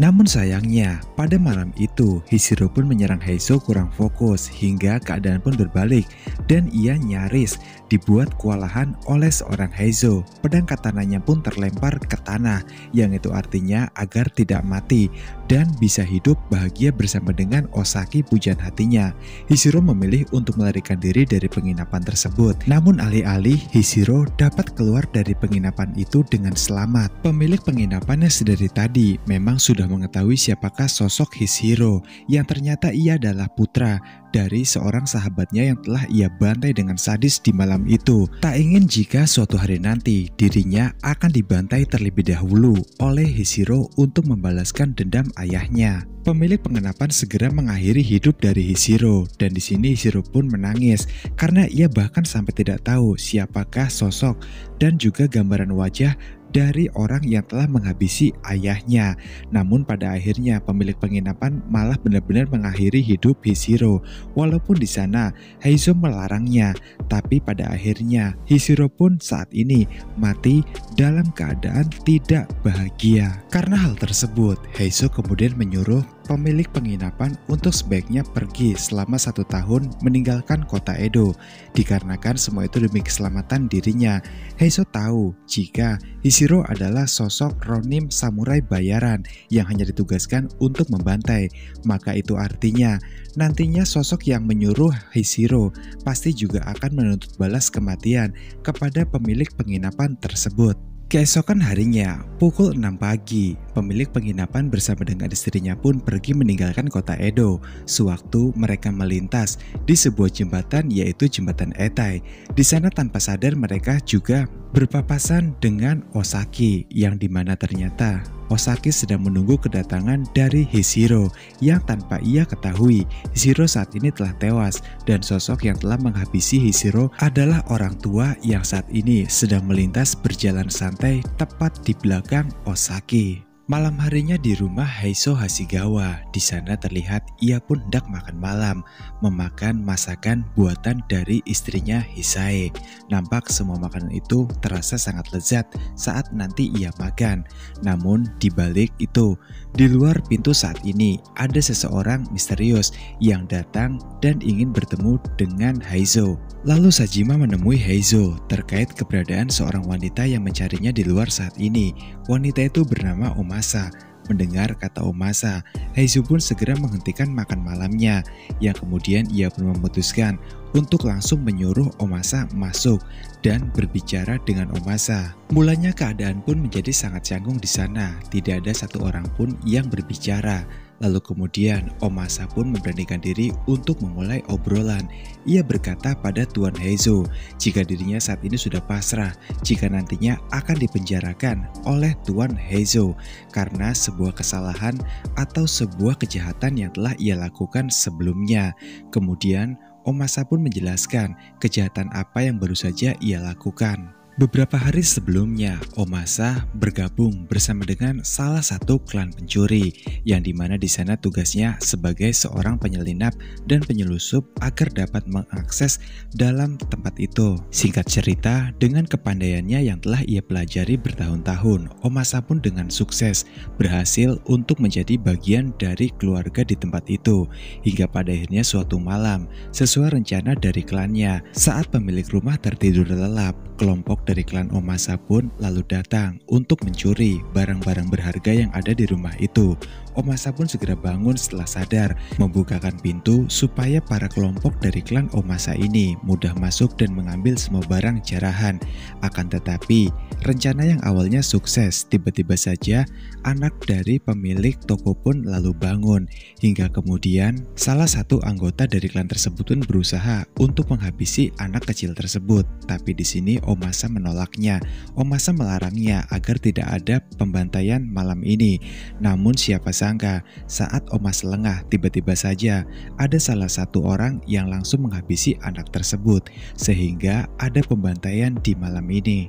Speaker 1: Namun sayangnya, pada malam itu Hishiro pun menyerang Heizo kurang fokus hingga keadaan pun berbalik dan ia nyaris dibuat kewalahan oleh seorang Heizo. Pedang katananya pun terlempar ke tanah, yang itu artinya agar tidak mati dan bisa hidup bahagia bersama dengan Osaki pujaan hatinya. Hishiro memilih untuk melarikan diri dari penginapan tersebut. Namun alih-alih Hishiro dapat keluar dari penginapan itu dengan selamat. Pemilik penginapan yang sedari tadi memang sudah mengetahui siapakah sosok Hishiro, yang ternyata ia adalah putra dari seorang sahabatnya yang telah ia bantai dengan sadis di malam itu. Tak ingin jika suatu hari nanti dirinya akan dibantai terlebih dahulu oleh Hishiro untuk membalaskan dendam ayahnya. Pemilik penginapan segera mengakhiri hidup dari Hishiro, dan di sini Hishiro pun menangis karena ia bahkan sampai tidak tahu siapakah sosok dan juga gambaran wajah dari orang yang telah menghabisi ayahnya. Namun pada akhirnya pemilik penginapan malah benar-benar mengakhiri hidup Hishiro. Walaupun di sana Heizo melarangnya, tapi pada akhirnya Hishiro pun saat ini mati dalam keadaan tidak bahagia. Karena hal tersebut, Heizo kemudian menyuruh pemilik penginapan untuk sebaiknya pergi selama 1 tahun meninggalkan kota Edo. Dikarenakan semua itu demi keselamatan dirinya. Heizo tahu jika Hishiro adalah sosok ronin samurai bayaran yang hanya ditugaskan untuk membantai. Maka itu artinya nantinya sosok yang menyuruh Hishiro pasti juga akan menuntut balas kematian kepada pemilik penginapan tersebut. Keesokan harinya, pukul 6 pagi, pemilik penginapan bersama dengan istrinya pun pergi meninggalkan kota Edo. Sewaktu mereka melintas di sebuah jembatan, yaitu jembatan Etai. Di sana tanpa sadar mereka juga berpapasan dengan Osaki, yang dimana ternyata Osaki sedang menunggu kedatangan dari Hishiro, yang tanpa ia ketahui Hishiro saat ini telah tewas, dan sosok yang telah menghabisi Hishiro adalah orang tua yang saat ini sedang melintas berjalan santai tepat di belakang Osaki. Malam harinya di rumah Heizo Hasegawa, di sana terlihat ia pun hendak makan malam, memakan masakan buatan dari istrinya Hisae. Nampak semua makanan itu terasa sangat lezat saat nanti ia makan. Namun di balik itu, di luar pintu saat ini ada seseorang misterius yang datang dan ingin bertemu dengan Heizo. Lalu Sajima menemui Heizo terkait keberadaan seorang wanita yang mencarinya di luar saat ini. Wanita itu bernama Omasa. Mendengar kata Omasa, Heizo pun segera menghentikan makan malamnya, yang kemudian ia pun memutuskan untuk langsung menyuruh Omasa masuk dan berbicara dengan Omasa. Mulanya keadaan pun menjadi sangat canggung di sana, tidak ada satu orang pun yang berbicara. Lalu kemudian Omasa pun memberanikan diri untuk memulai obrolan. Ia berkata pada Tuan Heizo jika dirinya saat ini sudah pasrah jika nantinya akan dipenjarakan oleh Tuan Heizo karena sebuah kesalahan atau sebuah kejahatan yang telah ia lakukan sebelumnya. Kemudian Omasa pun menjelaskan kejahatan apa yang baru saja ia lakukan. Beberapa hari sebelumnya, Omasa bergabung bersama dengan salah satu klan pencuri, yang dimana di sana tugasnya sebagai seorang penyelinap dan penyelusup agar dapat mengakses dalam tempat itu. Singkat cerita, dengan kepandaiannya yang telah ia pelajari bertahun-tahun, Omasa pun dengan sukses berhasil untuk menjadi bagian dari keluarga di tempat itu. Hingga pada akhirnya suatu malam, sesuai rencana dari klannya, saat pemilik rumah tertidur lelap, kelompok dari klan Omasa pun lalu datang untuk mencuri barang-barang berharga yang ada di rumah itu. Omasa pun segera bangun setelah sadar, membukakan pintu supaya para kelompok dari klan Omasa ini mudah masuk dan mengambil semua barang jarahan. Akan tetapi, rencana yang awalnya sukses, tiba-tiba saja anak dari pemilik toko pun lalu bangun. Hingga kemudian, salah satu anggota dari klan tersebut pun berusaha untuk menghabisi anak kecil tersebut. Tapi di sini Omasa menolaknya. Omasa melarangnya agar tidak ada pembantaian malam ini. Namun siapa sangka saat Omasa lengah, tiba-tiba saja ada salah satu orang yang langsung menghabisi anak tersebut, sehingga ada pembantaian di malam ini.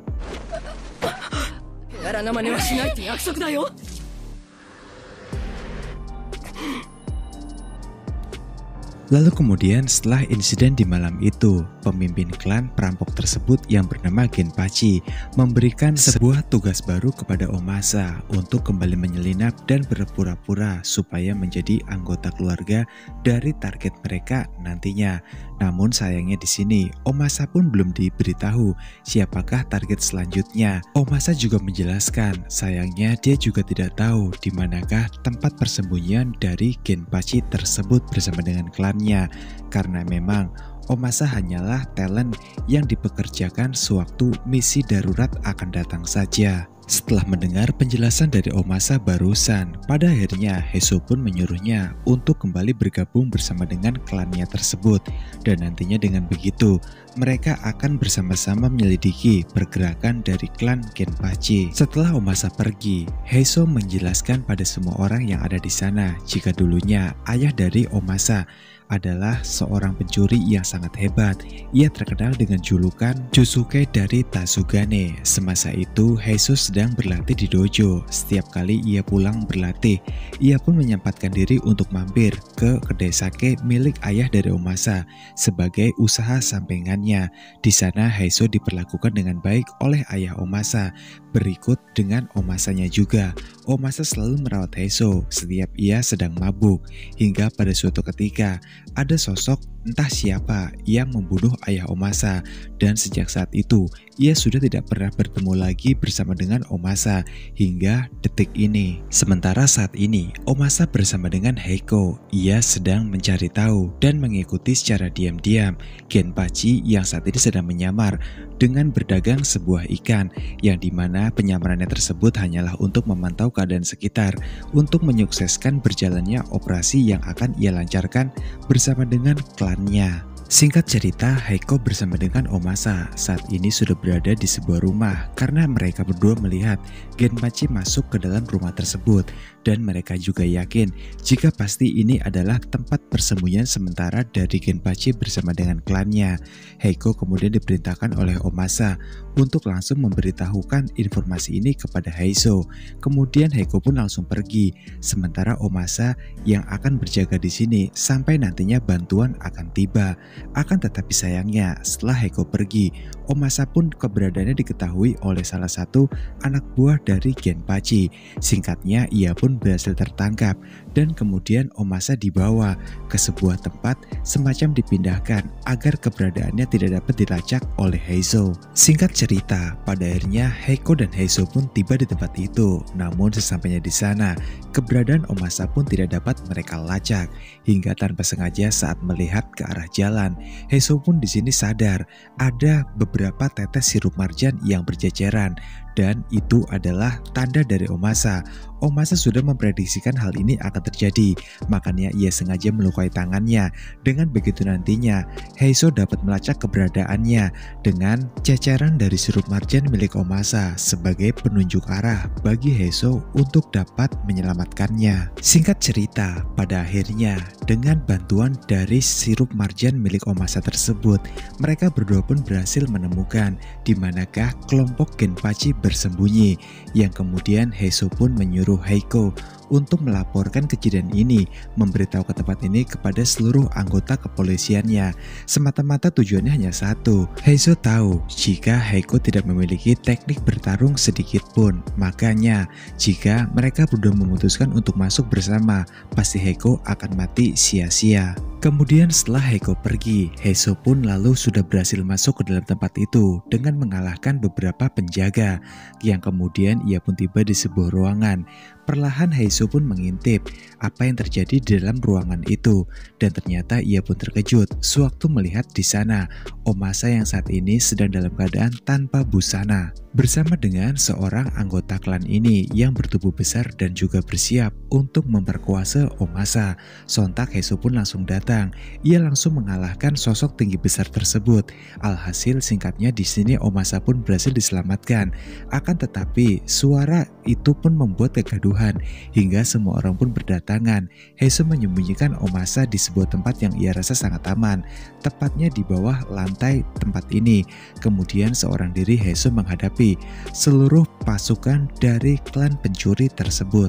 Speaker 1: Lalu kemudian setelah insiden di malam itu, pemimpin klan perampok tersebut yang bernama Genpachi memberikan sebuah tugas baru kepada Omasa untuk kembali menyelinap dan berpura-pura supaya menjadi anggota keluarga dari target mereka nantinya. Namun sayangnya di sini Omasa pun belum diberitahu siapakah target selanjutnya. Omasa juga menjelaskan sayangnya dia juga tidak tahu di manakah tempat persembunyian dari Genpachi tersebut bersama dengan klannya, karena memang Omasa hanyalah talent yang dipekerjakan sewaktu misi darurat akan datang saja. Setelah mendengar penjelasan dari Omasa barusan, pada akhirnya Heiso pun menyuruhnya untuk kembali bergabung bersama dengan klannya tersebut, dan nantinya dengan begitu mereka akan bersama-sama menyelidiki pergerakan dari klan Genpachi. Setelah Omasa pergi, Heiso menjelaskan pada semua orang yang ada di sana jika dulunya ayah dari Omasa adalah seorang pencuri yang sangat hebat. Ia terkenal dengan julukan Josuke dari Tasugane. Semasa itu Heiso sedang berlatih di dojo. Setiap kali ia pulang berlatih, ia pun menyempatkan diri untuk mampir ke kedai sake milik ayah dari Omasa sebagai usaha sampingannya. Di sana Heiso diperlakukan dengan baik oleh ayah Omasa. Berikut dengan Omasanya juga. Omasa selalu merawat Heiso setiap ia sedang mabuk, hingga pada suatu ketika ada sosok entah siapa yang membunuh ayah Omasa, dan sejak saat itu ia sudah tidak pernah bertemu lagi bersama dengan Omasa hingga detik ini. Sementara saat ini Omasa bersama dengan Heiko, ia sedang mencari tahu dan mengikuti secara diam-diam Genpachi yang saat ini sedang menyamar dengan berdagang sebuah ikan, yang dimana penyamarannya tersebut hanyalah untuk memantau keadaan sekitar untuk menyukseskan berjalannya operasi yang akan ia lancarkan bersama dengan klannya. Singkat cerita, Heiko bersama dengan Omasa saat ini sudah berada di sebuah rumah karena mereka berdua melihat Genpachi masuk ke dalam rumah tersebut, dan mereka juga yakin jika pasti ini adalah tempat persembunyian sementara dari Genpachi bersama dengan klannya. Heiko kemudian diperintahkan oleh Omasa untuk langsung memberitahukan informasi ini kepada Heiso. Kemudian Heiko pun langsung pergi, sementara Omasa yang akan berjaga di sini sampai nantinya bantuan akan tiba. Akan tetapi sayangnya setelah Heiko pergi, Omasa pun keberadaannya diketahui oleh salah satu anak buah dari Genpachi. Singkatnya ia pun berhasil tertangkap, dan kemudian Omasa dibawa ke sebuah tempat semacam dipindahkan agar keberadaannya tidak dapat dilacak oleh Heiso. Singkat cerita, pada akhirnya Heiko dan Heiso pun tiba di tempat itu. Namun sesampainya di sana, keberadaan Omasa pun tidak dapat mereka lacak, hingga tanpa sengaja saat melihat ke arah jalan, Heiso pun di sini sadar ada beberapa tetes sirup marjan yang berjeceran, dan itu adalah tanda dari Omasa. Omasa sudah memprediksikan hal ini akan terjadi, makanya ia sengaja melukai tangannya. Dengan begitu nantinya Heiso dapat melacak keberadaannya dengan ceceran dari sirup marjan milik Omasa sebagai penunjuk arah bagi Heiso untuk dapat menyelamatkannya. Singkat cerita, pada akhirnya dengan bantuan dari sirup marjan milik Omasa tersebut, mereka berdua pun berhasil menemukan di manakah kelompok Genpachi bersembunyi, yang kemudian Heiso pun menyuruh Heiko untuk melaporkan kejadian ini, memberitahu ke tempat ini kepada seluruh anggota kepolisiannya. Semata-mata tujuannya hanya satu, Heiso tahu jika Heiko tidak memiliki teknik bertarung sedikit pun, makanya jika mereka berdua memutuskan untuk masuk bersama, pasti Heiko akan mati sia-sia. Kemudian setelah Heiko pergi, Heiso pun lalu sudah berhasil masuk ke dalam tempat itu dengan mengalahkan beberapa penjaga, yang kemudian ia pun tiba di sebuah ruangan. Perlahan Heiso pun mengintip apa yang terjadi di dalam ruangan itu, dan ternyata ia pun terkejut sewaktu melihat di sana Omasa yang saat ini sedang dalam keadaan tanpa busana bersama dengan seorang anggota klan ini yang bertubuh besar dan juga bersiap untuk memperkuasa Omasa. Sontak Heiso pun langsung datang. Ia langsung mengalahkan sosok tinggi besar tersebut. Alhasil singkatnya di sini Omasa pun berhasil diselamatkan. Akan tetapi suara itu pun membuat kegaduhan hingga semua orang pun berdatangan. Heiso menyembunyikan Omasa di sebuah tempat yang ia rasa sangat aman, tepatnya di bawah lantai tempat ini. Kemudian seorang diri Heiso menghadapi seluruh pasukan dari klan pencuri tersebut.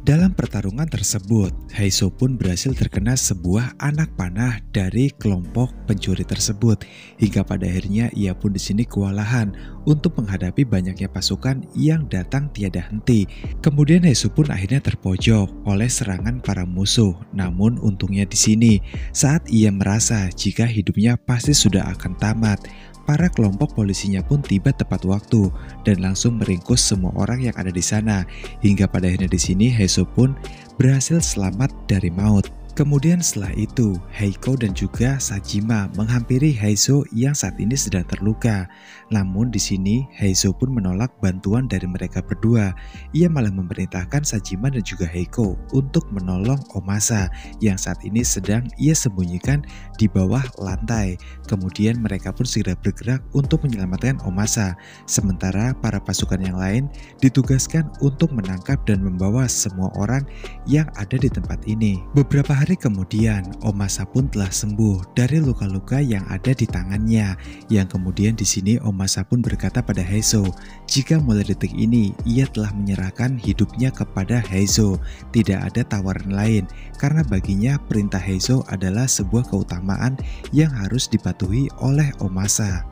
Speaker 1: Dalam pertarungan tersebut, Heiso pun berhasil terkena sebuah anak panah dari kelompok pencuri tersebut, hingga pada akhirnya ia pun di sini kewalahan untuk menghadapi banyaknya pasukan yang datang tiada henti. Kemudian Heiso pun akhirnya terpojok oleh serangan para musuh. Namun untungnya di sini, saat ia merasa jika hidupnya pasti sudah akan tamat, para kelompok polisinya pun tiba tepat waktu dan langsung meringkus semua orang yang ada di sana, hingga pada akhirnya di sini Heiso pun berhasil selamat dari maut. Kemudian setelah itu, Heiko dan juga Sajima menghampiri Heiso yang saat ini sedang terluka. Namun di sini Heiso pun menolak bantuan dari mereka berdua. Ia malah memerintahkan Sajima dan juga Heiko untuk menolong Omasa yang saat ini sedang ia sembunyikan di bawah lantai. Kemudian mereka pun segera bergerak untuk menyelamatkan Omasa. Sementara para pasukan yang lain ditugaskan untuk menangkap dan membawa semua orang yang ada di tempat ini. Beberapa hari kemudian, Omasa pun telah sembuh dari luka-luka yang ada di tangannya. Yang kemudian di sini Omasa pun berkata pada Heiso, jika mulai detik ini ia telah menyerahkan hidupnya kepada Heiso. Tidak ada tawaran lain, karena baginya perintah Heiso adalah sebuah keutamaan yang harus dipatuhi oleh Omasa.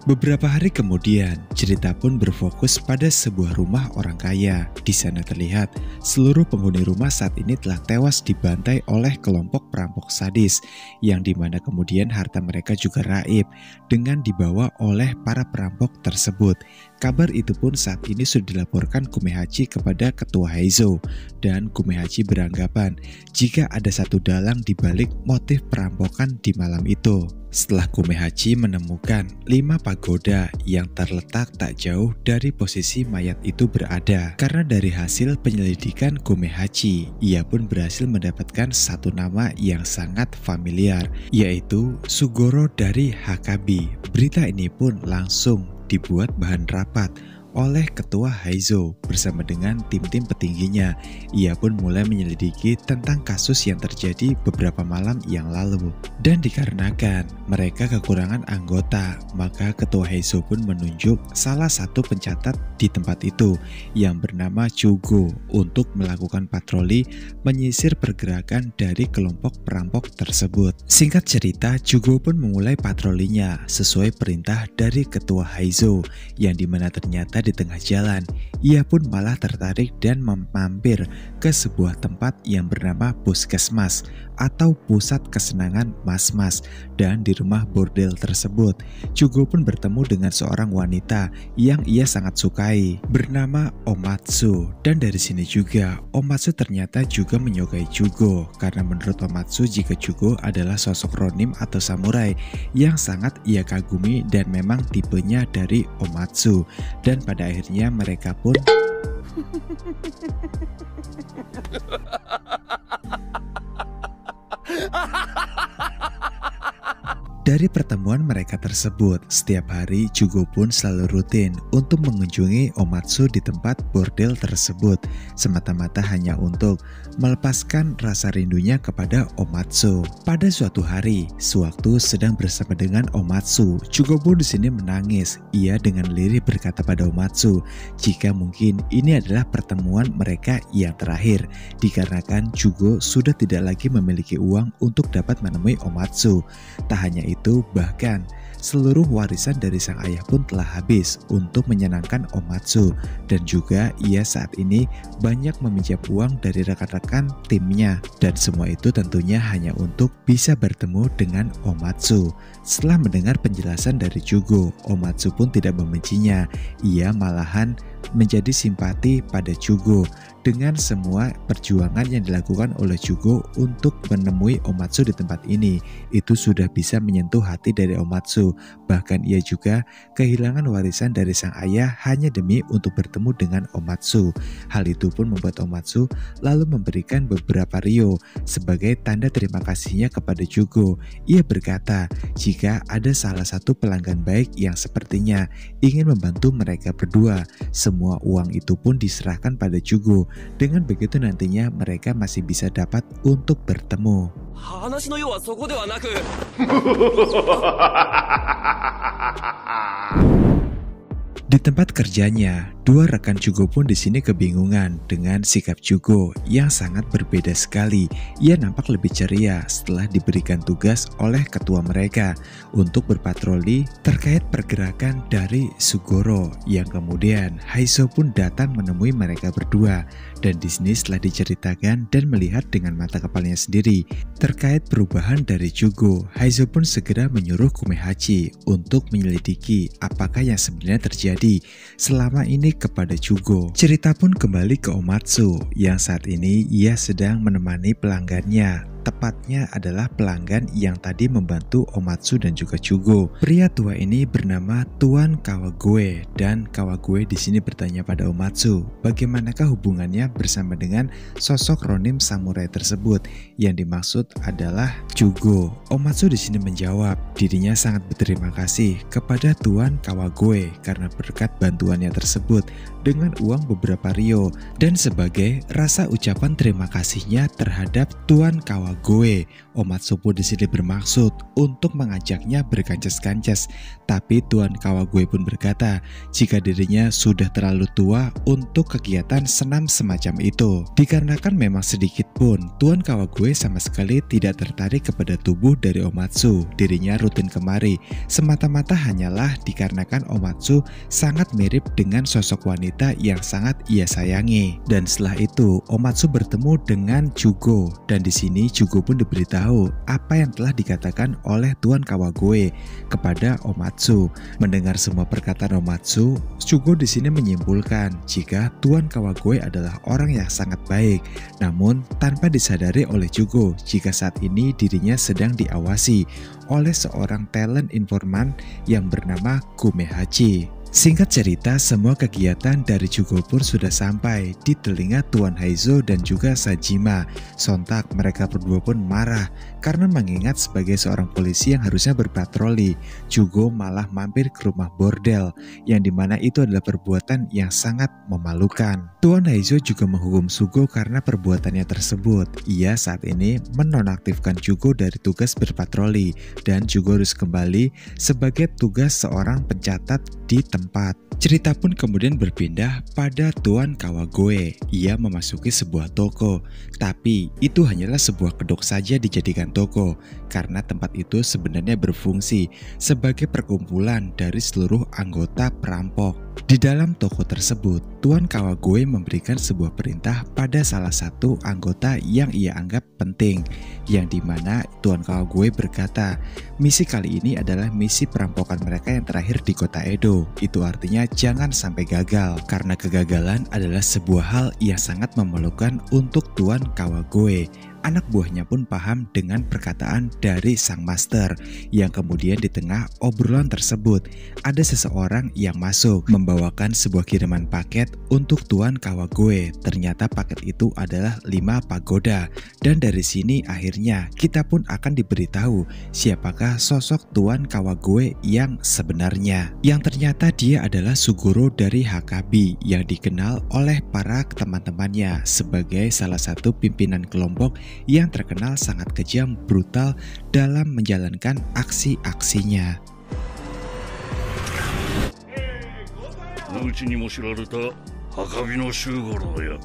Speaker 1: Beberapa hari kemudian, cerita pun berfokus pada sebuah rumah orang kaya. Di sana terlihat seluruh penghuni rumah saat ini telah tewas dibantai oleh kelompok perampok sadis, yang dimana kemudian harta mereka juga raib dengan dibawa oleh para perampok tersebut. Kabar itu pun saat ini sudah dilaporkan Kumehachi kepada ketua Heiso, dan Kumehachi beranggapan jika ada satu dalang di balik motif perampokan di malam itu. Setelah Kumehachi menemukan 5 pagoda yang terletak tak jauh dari posisi mayat itu berada. Karena dari hasil penyelidikan Kumehachi, ia pun berhasil mendapatkan satu nama yang sangat familiar, yaitu Sugoro dari Hakabi. Berita ini pun langsung dibuat bahan rapat oleh ketua Heiso bersama dengan tim-tim petingginya. Ia pun mulai menyelidiki tentang kasus yang terjadi beberapa malam yang lalu. Dan dikarenakan mereka kekurangan anggota, maka ketua Heiso pun menunjuk salah satu pencatat di tempat itu yang bernama Chugo untuk melakukan patroli menyisir pergerakan dari kelompok perampok tersebut. Singkat cerita, Chugo pun memulai patrolinya sesuai perintah dari ketua Heiso, yang dimana ternyata di tengah jalan ia pun malah tertarik dan mampir ke sebuah tempat yang bernama puskesmas atau pusat kesenangan mas-mas. Dan di rumah bordel tersebut, Chugo pun bertemu dengan seorang wanita yang ia sangat sukai bernama Omatsu. Dan dari sini juga Omatsu ternyata juga menyukai Chugo, karena menurut Omatsu jika Chugo adalah sosok ronin atau samurai yang sangat ia kagumi dan memang tipenya dari Omatsu. Dan pada akhirnya mereka pun dari pertemuan mereka tersebut, setiap hari Chugo pun selalu rutin untuk mengunjungi Omatsu di tempat bordel tersebut, semata-mata hanya untuk melepaskan rasa rindunya kepada Omatsu. Pada suatu hari, sewaktu sedang bersama dengan Omatsu, Chugo pun di sini menangis. Ia dengan lirih berkata pada Omatsu jika mungkin ini adalah pertemuan mereka yang terakhir, dikarenakan Chugo sudah tidak lagi memiliki uang untuk dapat menemui Omatsu. Tak hanya itu, bahkan seluruh warisan dari sang ayah pun telah habis untuk menyenangkan Omatsu, dan juga ia saat ini banyak meminjam uang dari rekan-rekan timnya, dan semua itu tentunya hanya untuk bisa bertemu dengan Omatsu. Setelah mendengar penjelasan dari Chugo, Omatsu pun tidak membencinya. Ia malahan menjadi simpati pada Chugo dengan semua perjuangan yang dilakukan oleh Chugo untuk menemui Omatsu di tempat ini. Itu sudah bisa menyentuh hati dari Omatsu. Bahkan ia juga kehilangan warisan dari sang ayah hanya demi untuk bertemu dengan Omatsu. Hal itu pun membuat Omatsu lalu memberikan beberapa ryo sebagai tanda terima kasihnya kepada Chugo. Ia berkata jika ada salah satu pelanggan baik yang sepertinya ingin membantu mereka berdua, semua uang itu pun diserahkan pada Jugo. Dengan begitu nantinya mereka masih bisa dapat untuk bertemu. Di tempat kerjanya, dua rekan Jugo pun di sini kebingungan dengan sikap Jugo yang sangat berbeda sekali. Ia nampak lebih ceria setelah diberikan tugas oleh ketua mereka untuk berpatroli terkait pergerakan dari Sugoro, yang kemudian Haizo pun datang menemui mereka berdua. Dan di sini setelah diceritakan dan melihat dengan mata kepalanya sendiri terkait perubahan dari Jugo, Haizo pun segera menyuruh Kumehachi untuk menyelidiki apakah yang sebenarnya terjadi selama ini kepada Jugo. Cerita pun kembali ke Omatsu yang saat ini ia sedang menemani pelanggannya. Tepatnya adalah pelanggan yang tadi membantu Omatsu dan juga Jugo. Pria tua ini bernama Tuan Kawagoe, dan Kawagoe di sini bertanya pada Omatsu, bagaimanakah hubungannya bersama dengan sosok ronin samurai tersebut yang dimaksud adalah Jugo. Omatsu di sini menjawab, dirinya sangat berterima kasih kepada Tuan Kawagoe karena berkat bantuannya tersebut dengan uang beberapa ryo, dan sebagai rasa ucapan terima kasihnya terhadap Tuan Kawagoe, Omatsu pun di sini bermaksud untuk mengajaknya berkances-kances, tapi Tuan Kawagoe pun berkata jika dirinya sudah terlalu tua untuk kegiatan senam semacam itu. Dikarenakan memang sedikit pun Tuan Kawagoe sama sekali tidak tertarik kepada tubuh dari Omatsu, dirinya rutin kemari semata-mata hanyalah dikarenakan Omatsu sangat mirip dengan sosok wanita yang sangat ia sayangi. Dan setelah itu Omatsu bertemu dengan Jugo, dan di sini Jugo pun diberitahu apa yang telah dikatakan oleh Tuan Kawagoe kepada Omatsu. Mendengar semua perkataan Omatsu, Jugo di sini menyimpulkan jika Tuan Kawagoe adalah orang yang sangat baik, namun tanpa disadari oleh Jugo jika saat ini dirinya sedang diawasi oleh seorang talent informan yang bernama Kumehachi. Singkat cerita, semua kegiatan dari Jugo pun sudah sampai di telinga Tuan Haizo dan juga Sajima. Sontak mereka berdua pun marah karena mengingat sebagai seorang polisi yang harusnya berpatroli, Jugo malah mampir ke rumah bordel, yang dimana itu adalah perbuatan yang sangat memalukan. Tuan Haizo juga menghukum Jugo karena perbuatannya tersebut. Ia saat ini menonaktifkan Jugo dari tugas berpatroli, dan Jugo harus kembali sebagai tugas seorang pencatat di tempat. Cerita pun kemudian berpindah pada Tuan Kawagoe. Ia memasuki sebuah toko, tapi itu hanyalah sebuah kedok saja dijadikan toko, karena tempat itu sebenarnya berfungsi sebagai perkumpulan dari seluruh anggota perampok. Di dalam toko tersebut, Tuan Kawagoe memberikan sebuah perintah pada salah satu anggota yang ia anggap penting, yang dimana Tuan Kawagoe berkata, misi kali ini adalah misi perampokan mereka yang terakhir di kota Edo. Itu artinya jangan sampai gagal, karena kegagalan adalah sebuah hal yang sangat memalukan untuk Tuan Kawagoe. Anak buahnya pun paham dengan perkataan dari sang master, yang kemudian di tengah obrolan tersebut ada seseorang yang masuk membawakan sebuah kiriman paket untuk Tuan Kawagoe. Ternyata paket itu adalah 5 pagoda, dan dari sini akhirnya kita pun akan diberitahu siapakah sosok Tuan Kawagoe yang sebenarnya, yang ternyata dia adalah Sugoro dari Hakabi yang dikenal oleh para teman-temannya sebagai salah satu pimpinan kelompok yang terkenal sangat kejam, brutal dalam menjalankan aksi-aksinya.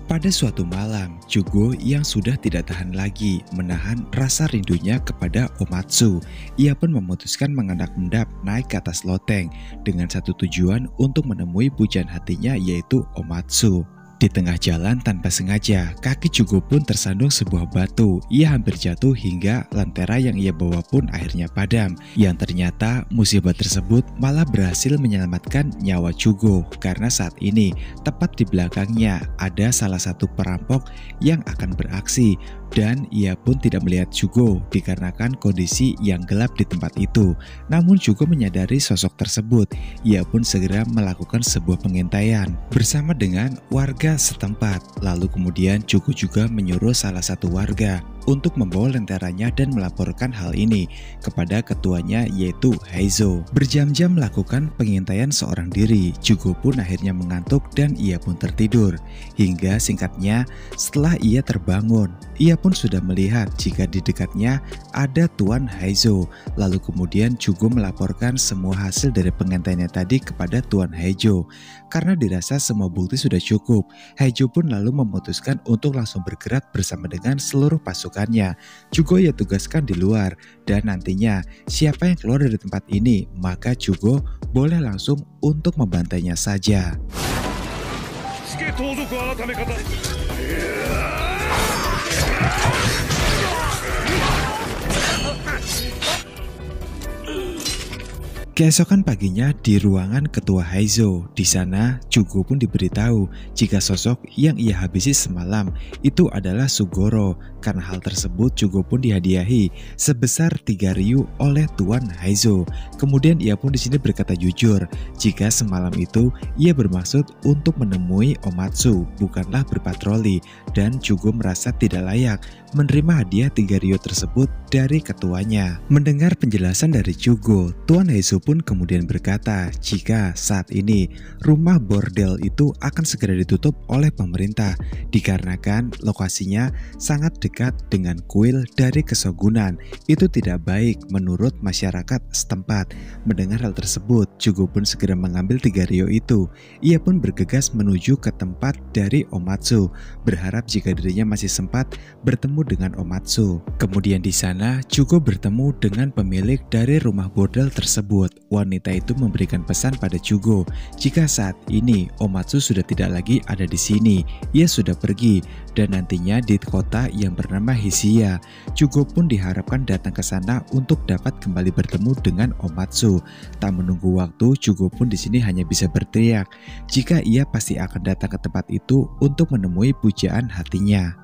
Speaker 1: Pada suatu malam, Jugo yang sudah tidak tahan lagi menahan rasa rindunya kepada Omatsu. Ia pun memutuskan mengendap-endap naik ke atas loteng dengan satu tujuan untuk menemui pujaan hatinya, yaitu Omatsu. Di tengah jalan tanpa sengaja, kaki Jugo pun tersandung sebuah batu. Ia hampir jatuh hingga lentera yang ia bawa pun akhirnya padam. Yang ternyata musibah tersebut malah berhasil menyelamatkan nyawa Jugo, karena saat ini tepat di belakangnya ada salah satu perampok yang akan beraksi, dan ia pun tidak melihat Jugo dikarenakan kondisi yang gelap di tempat itu. Namun Jugo menyadari sosok tersebut. Ia pun segera melakukan sebuah pengintaian bersama dengan warga setempat. Lalu kemudian Jugo juga menyuruh salah satu warga untuk membawa lenteranya dan melaporkan hal ini kepada ketuanya yaitu Heizo. Berjam-jam melakukan pengintaian seorang diri, Jugo pun akhirnya mengantuk dan ia pun tertidur. Hingga singkatnya, setelah ia terbangun, ia pun sudah melihat jika di dekatnya ada Tuan Heizo. Lalu kemudian Jugo melaporkan semua hasil dari pengintaiannya tadi kepada Tuan Heizo. Karena dirasa semua bukti sudah cukup, Heizo pun lalu memutuskan untuk langsung bergerak bersama dengan seluruh pasukannya. Jugo ia tugaskan di luar, dan nantinya siapa yang keluar dari tempat ini, maka Jugo boleh langsung untuk membantainya saja. Keesokan paginya di ruangan ketua Heizo, di sana Jugo pun diberitahu jika sosok yang ia habisi semalam itu adalah Sugoro. Karena hal tersebut Jugo pun dihadiahi sebesar 3 ryu oleh Tuan Heizo. Kemudian ia pun di sini berkata jujur jika semalam itu ia bermaksud untuk menemui Omatsu, bukanlah berpatroli, dan Jugo merasa tidak layak menerima hadiah 3 ryu tersebut dari ketuanya. Mendengar penjelasan dari Jugo, Tuan Heizo pun kemudian berkata jika saat ini rumah bordel itu akan segera ditutup oleh pemerintah dikarenakan lokasinya sangat dekat dengan kuil dari kesogunan. Itu tidak baik menurut masyarakat setempat. Mendengar hal tersebut, Jugo pun segera mengambil 3 ryu itu. Ia pun bergegas menuju ke tempat dari Omatsu, berharap jika dirinya masih sempat bertemu dengan Omatsu. Kemudian di sana Jugo bertemu dengan pemilik dari rumah bordel tersebut. Wanita itu memberikan pesan pada Jugo jika saat ini Omatsu sudah tidak lagi ada di sini. Ia sudah pergi dan nantinya di kota yang bernama Hishia. Jugo pun diharapkan datang ke sana untuk dapat kembali bertemu dengan Omatsu. Tak menunggu waktu, Jugo pun di sini hanya bisa berteriak jika ia pasti akan datang ke tempat itu untuk menemui pujaan hatinya.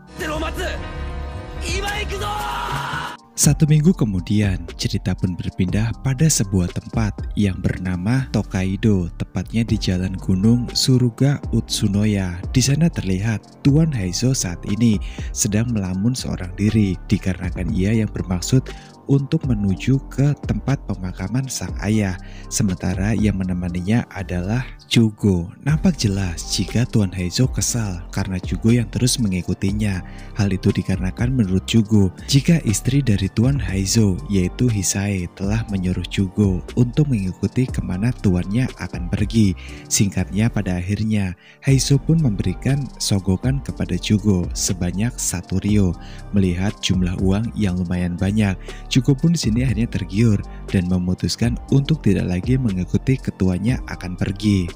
Speaker 1: 1 minggu kemudian, cerita pun berpindah pada sebuah tempat yang bernama Tokaido, tepatnya di Jalan Gunung Suruga Utsunoya. Di sana terlihat Tuan Heizo saat ini sedang melamun seorang diri, dikarenakan ia yang bermaksud untuk menuju ke tempat pemakaman sang ayah, sementara yang menemaninya adalah Jugo. Nampak jelas jika Tuan Heizo kesal karena Jugo yang terus mengikutinya. Hal itu dikarenakan menurut Jugo jika istri dari Tuan Heizo yaitu Hisae telah menyuruh Jugo untuk mengikuti kemana tuannya akan pergi. Singkatnya, pada akhirnya Heizo pun memberikan sogokan kepada Jugo sebanyak 1 ryu. Melihat jumlah uang yang lumayan banyak, Jugo pun di sini akhirnya tergiur dan memutuskan untuk tidak lagi mengikuti ketuanya akan pergi.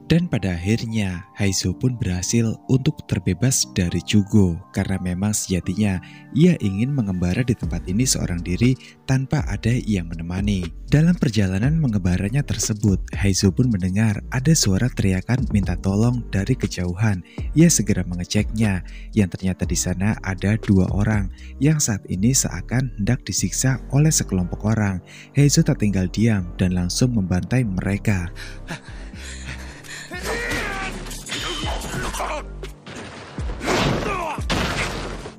Speaker 1: Dan pada akhirnya Heizo pun berhasil untuk terbebas dari Jugo karena memang sejatinya ia ingin mengembara di tempat ini seorang diri tanpa ada yang menemani. Dalam perjalanan mengembaranya tersebut, Heizo pun mendengar ada suara teriakan minta tolong dari kejauhan. Ia segera mengeceknya, yang ternyata di sana ada 2 orang yang saat ini seakan hendak disiksa oleh sekelompok orang. Heizo tak tinggal diam dan langsung membantai mereka.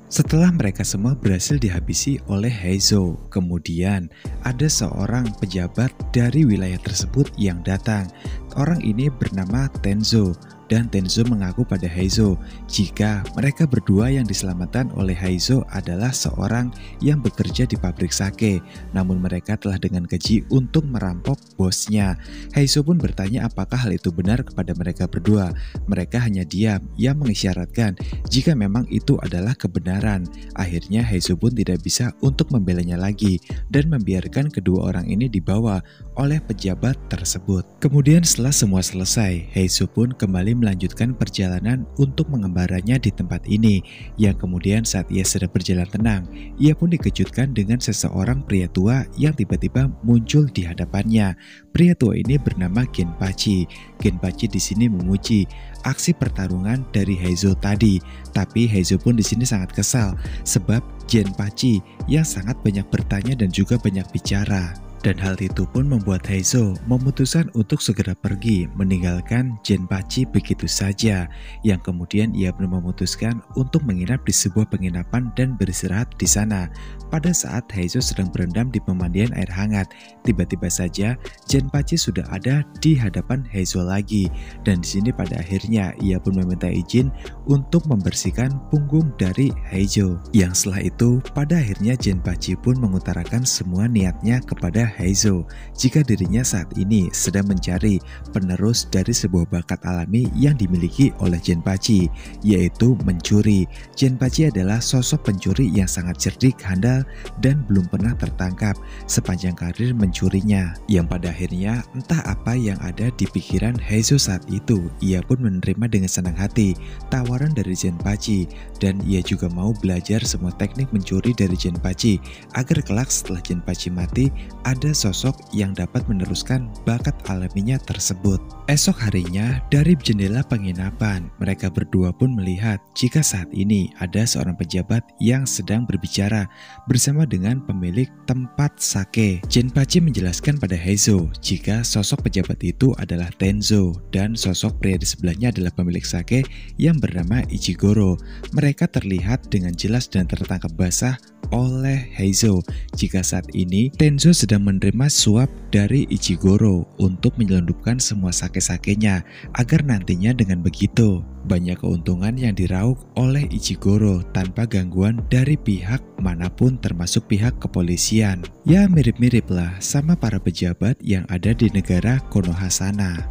Speaker 1: Setelah mereka semua berhasil dihabisi oleh Heizo, kemudian ada seorang pejabat dari wilayah tersebut yang datang. Orang ini bernama Tenzo. Dan Tenzo mengaku pada Heizo jika mereka berdua yang diselamatkan oleh Heizo adalah seorang yang bekerja di pabrik sake, namun mereka telah dengan keji untuk merampok bosnya. Heizo pun bertanya apakah hal itu benar kepada mereka berdua. Mereka hanya diam, yang mengisyaratkan jika memang itu adalah kebenaran. Akhirnya Heizo pun tidak bisa untuk membelanya lagi dan membiarkan kedua orang ini dibawa oleh pejabat tersebut. Kemudian setelah semua selesai, Heizo pun kembali melanjutkan perjalanan untuk mengembaranya di tempat ini, yang kemudian saat ia sedang berjalan tenang, ia pun dikejutkan dengan seseorang pria tua yang tiba-tiba muncul di hadapannya. Pria tua ini bernama Genpachi. Genpachi di sini memuji aksi pertarungan dari Heizo tadi, tapi Heizo pun di sini sangat kesal sebab Genpachi yang sangat banyak bertanya dan juga banyak bicara. Dan hal itu pun membuat Heizo memutuskan untuk segera pergi meninggalkan Genpachi begitu saja, yang kemudian ia pun memutuskan untuk menginap di sebuah penginapan dan beristirahat di sana. Pada saat Heizo sedang berendam di pemandian air hangat, tiba-tiba saja Genpachi sudah ada di hadapan Heizo lagi, dan di sini pada akhirnya ia pun meminta izin untuk membersihkan punggung dari Heizo. Yang setelah itu pada akhirnya Genpachi pun mengutarakan semua niatnya kepada Heizo jika dirinya saat ini sedang mencari penerus dari sebuah bakat alami yang dimiliki oleh Genpachi, yaitu mencuri. Genpachi adalah sosok pencuri yang sangat cerdik, handal, dan belum pernah tertangkap sepanjang karir mencurinya. Yang pada akhirnya entah apa yang ada di pikiran Heizo saat itu, ia pun menerima dengan senang hati tawaran dari Genpachi, dan ia juga mau belajar semua teknik mencuri dari Genpachi agar kelak setelah Genpachi mati ada sosok yang dapat meneruskan bakat alaminya tersebut. Esok harinya dari jendela penginapan, mereka berdua pun melihat jika saat ini ada seorang pejabat yang sedang berbicara bersama dengan pemilik tempat sake. Genpachi menjelaskan pada Heizo jika sosok pejabat itu adalah Tenzo dan sosok pria di sebelahnya adalah pemilik sake yang bernama Ichigoro. Mereka terlihat dengan jelas dan tertangkap basah oleh Heizo jika saat ini Tenzo sedang menerima suap dari Ichigoro untuk menyelundupkan semua sake-sakenya agar nantinya dengan begitu banyak keuntungan yang diraup oleh Ichigoro tanpa gangguan dari pihak manapun termasuk pihak kepolisian. Ya mirip-mirip lah sama para pejabat yang ada di negara Konoha sana.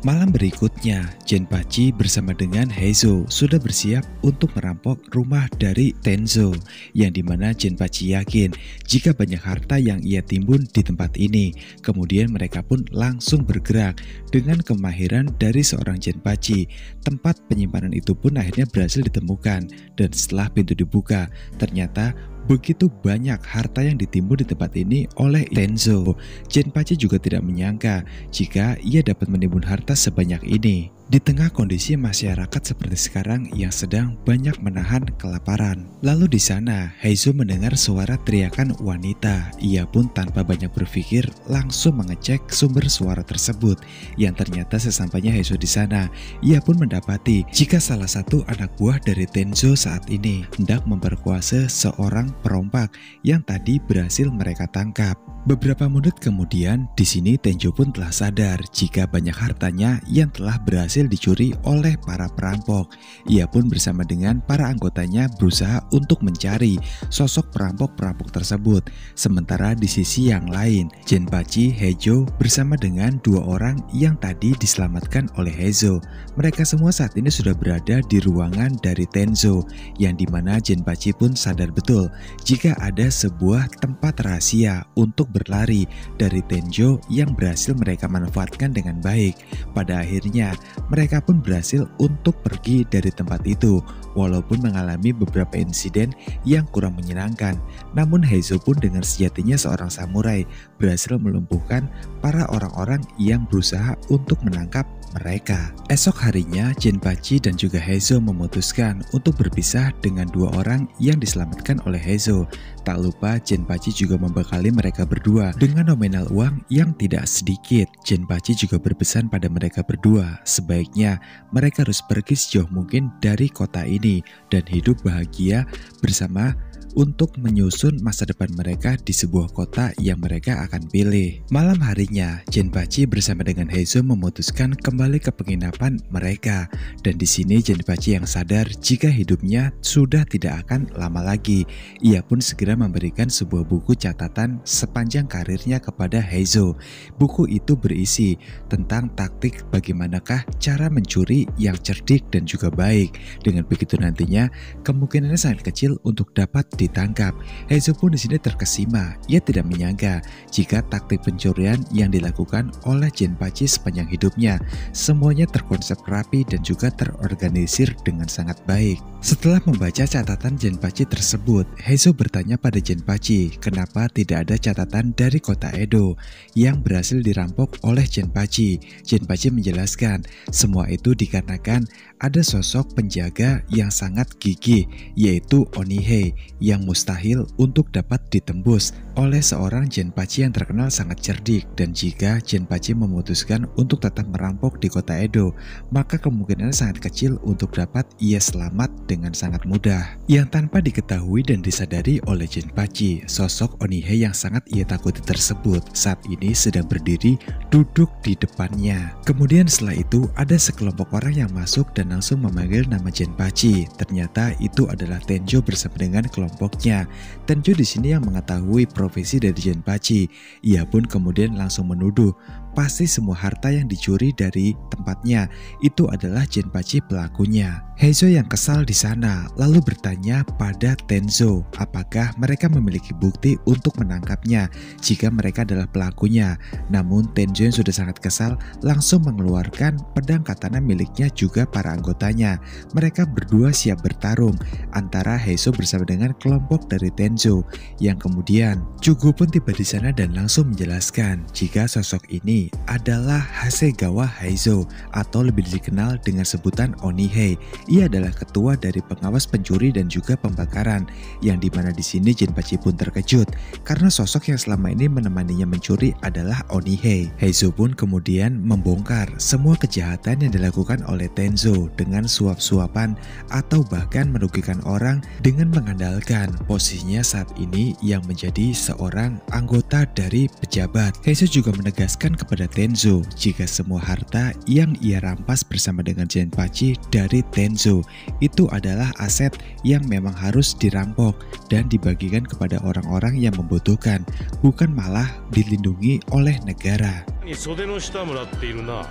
Speaker 1: Malam berikutnya, Genpachi bersama dengan Heizo sudah bersiap untuk merampok rumah dari Tenzo, yang dimana Genpachi yakin jika banyak harta yang ia timbun di tempat ini. Kemudian mereka pun langsung bergerak dengan kemahiran dari seorang Genpachi. Tempat penyimpanan itu pun akhirnya berhasil ditemukan, dan setelah pintu dibuka, ternyata begitu banyak harta yang ditimbun di tempat ini oleh Tenzo. Genpachi juga tidak menyangka jika ia dapat menimbun harta sebanyak ini. Di tengah kondisi masyarakat seperti sekarang yang sedang banyak menahan kelaparan. Lalu di sana, Heizo mendengar suara teriakan wanita. Ia pun tanpa banyak berpikir langsung mengecek sumber suara tersebut. Yang ternyata sesampainya Heizo di sana, ia pun mendapati jika salah satu anak buah dari Tenzo saat ini hendak memperkuasa seorang perompak yang tadi berhasil mereka tangkap. Beberapa menit kemudian, di sini Tenjo pun telah sadar jika banyak hartanya yang telah berhasil dicuri oleh para perampok. Ia pun bersama dengan para anggotanya berusaha untuk mencari sosok perampok-perampok tersebut. Sementara di sisi yang lain, Genpachi, Heizo bersama dengan dua orang yang tadi diselamatkan oleh Heizo. Mereka semua saat ini sudah berada di ruangan dari Tenzo, yang dimana Genpachi pun sadar betul jika ada sebuah tempat rahasia untuk berlari dari Tenjo yang berhasil mereka manfaatkan dengan baik. Pada akhirnya mereka pun berhasil untuk pergi dari tempat itu walaupun mengalami beberapa insiden yang kurang menyenangkan. Namun Heizo pun dengan sejatinya seorang samurai berhasil melumpuhkan para orang-orang yang berusaha untuk menangkap mereka. Esok harinya Genpachi dan juga Heizo memutuskan untuk berpisah dengan dua orang yang diselamatkan oleh Heizo. Tak lupa Genpachi juga membekali mereka berdua dengan nominal uang yang tidak sedikit. Genpachi juga berpesan pada mereka berdua sebaiknya mereka harus pergi sejauh mungkin dari kota ini dan hidup bahagia bersama untuk menyusun masa depan mereka di sebuah kota yang mereka akan pilih. Malam harinya, Genpachi bersama dengan Heizo memutuskan kembali ke penginapan mereka. Dan di sini Genpachi yang sadar jika hidupnya sudah tidak akan lama lagi. Ia pun segera memberikan sebuah buku catatan sepanjang karirnya kepada Heizo. Buku itu berisi tentang taktik bagaimanakah cara mencuri yang cerdik dan juga baik. Dengan begitu nantinya kemungkinannya sangat kecil untuk dapat ditangkap. Heizo pun di sini terkesima. Ia tidak menyangka jika taktik pencurian yang dilakukan oleh Genpachi sepanjang hidupnya semuanya terkonsep rapi dan juga terorganisir dengan sangat baik. Setelah membaca catatan Genpachi tersebut, Heizo bertanya pada Genpachi kenapa tidak ada catatan dari kota Edo yang berhasil dirampok oleh Genpachi. Genpachi menjelaskan semua itu dikarenakan ada sosok penjaga yang sangat gigih, yaitu Onihei, yang mustahil untuk dapat ditembus oleh seorang Genpachi yang terkenal sangat cerdik. Dan jika Genpachi memutuskan untuk tetap merampok di kota Edo, maka kemungkinan sangat kecil untuk dapat ia selamat dengan sangat mudah. Yang tanpa diketahui dan disadari oleh Genpachi, sosok Onihei yang sangat ia takuti tersebut saat ini sedang berdiri duduk di depannya. Kemudian setelah itu ada sekelompok orang yang masuk dan langsung memanggil nama Genpachi. Ternyata itu adalah Tenjo bersama dengan kelompoknya. Tenjo di sini yang mengetahui profesi dari Genpachi. Ia pun kemudian langsung menuduh pasti semua harta yang dicuri dari tempatnya itu adalah Genpachi pelakunya. Heizo yang kesal di sana lalu bertanya pada Tenzo apakah mereka memiliki bukti untuk menangkapnya jika mereka adalah pelakunya. Namun Tenzo yang sudah sangat kesal langsung mengeluarkan pedang katana miliknya juga para anggotanya. Mereka berdua siap bertarung antara Heizo bersama dengan kelompok dari Tenzo. Yang kemudian Chugo pun tiba di sana dan langsung menjelaskan jika sosok ini adalah Hasegawa Heizo atau lebih dikenal dengan sebutan Onihei. Ia adalah ketua dari pengawas pencuri dan juga pembakaran, yang dimana di sini Genpachi pun terkejut karena sosok yang selama ini menemaninya mencuri adalah Onihei. Heizo pun kemudian membongkar semua kejahatan yang dilakukan oleh Tenzo dengan suap-suapan atau bahkan merugikan orang dengan mengandalkan posisinya saat ini yang menjadi seorang anggota dari pejabat. Heizo juga menegaskan kepada Tenzo jika semua harta yang ia rampas bersama dengan Genpachi dari Tenzo itu adalah aset yang memang harus dirampok dan dibagikan kepada orang-orang yang membutuhkan, bukan malah dilindungi oleh negara.
Speaker 2: 袖の下もらっているな。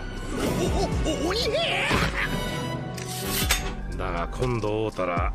Speaker 2: だが今度会うたら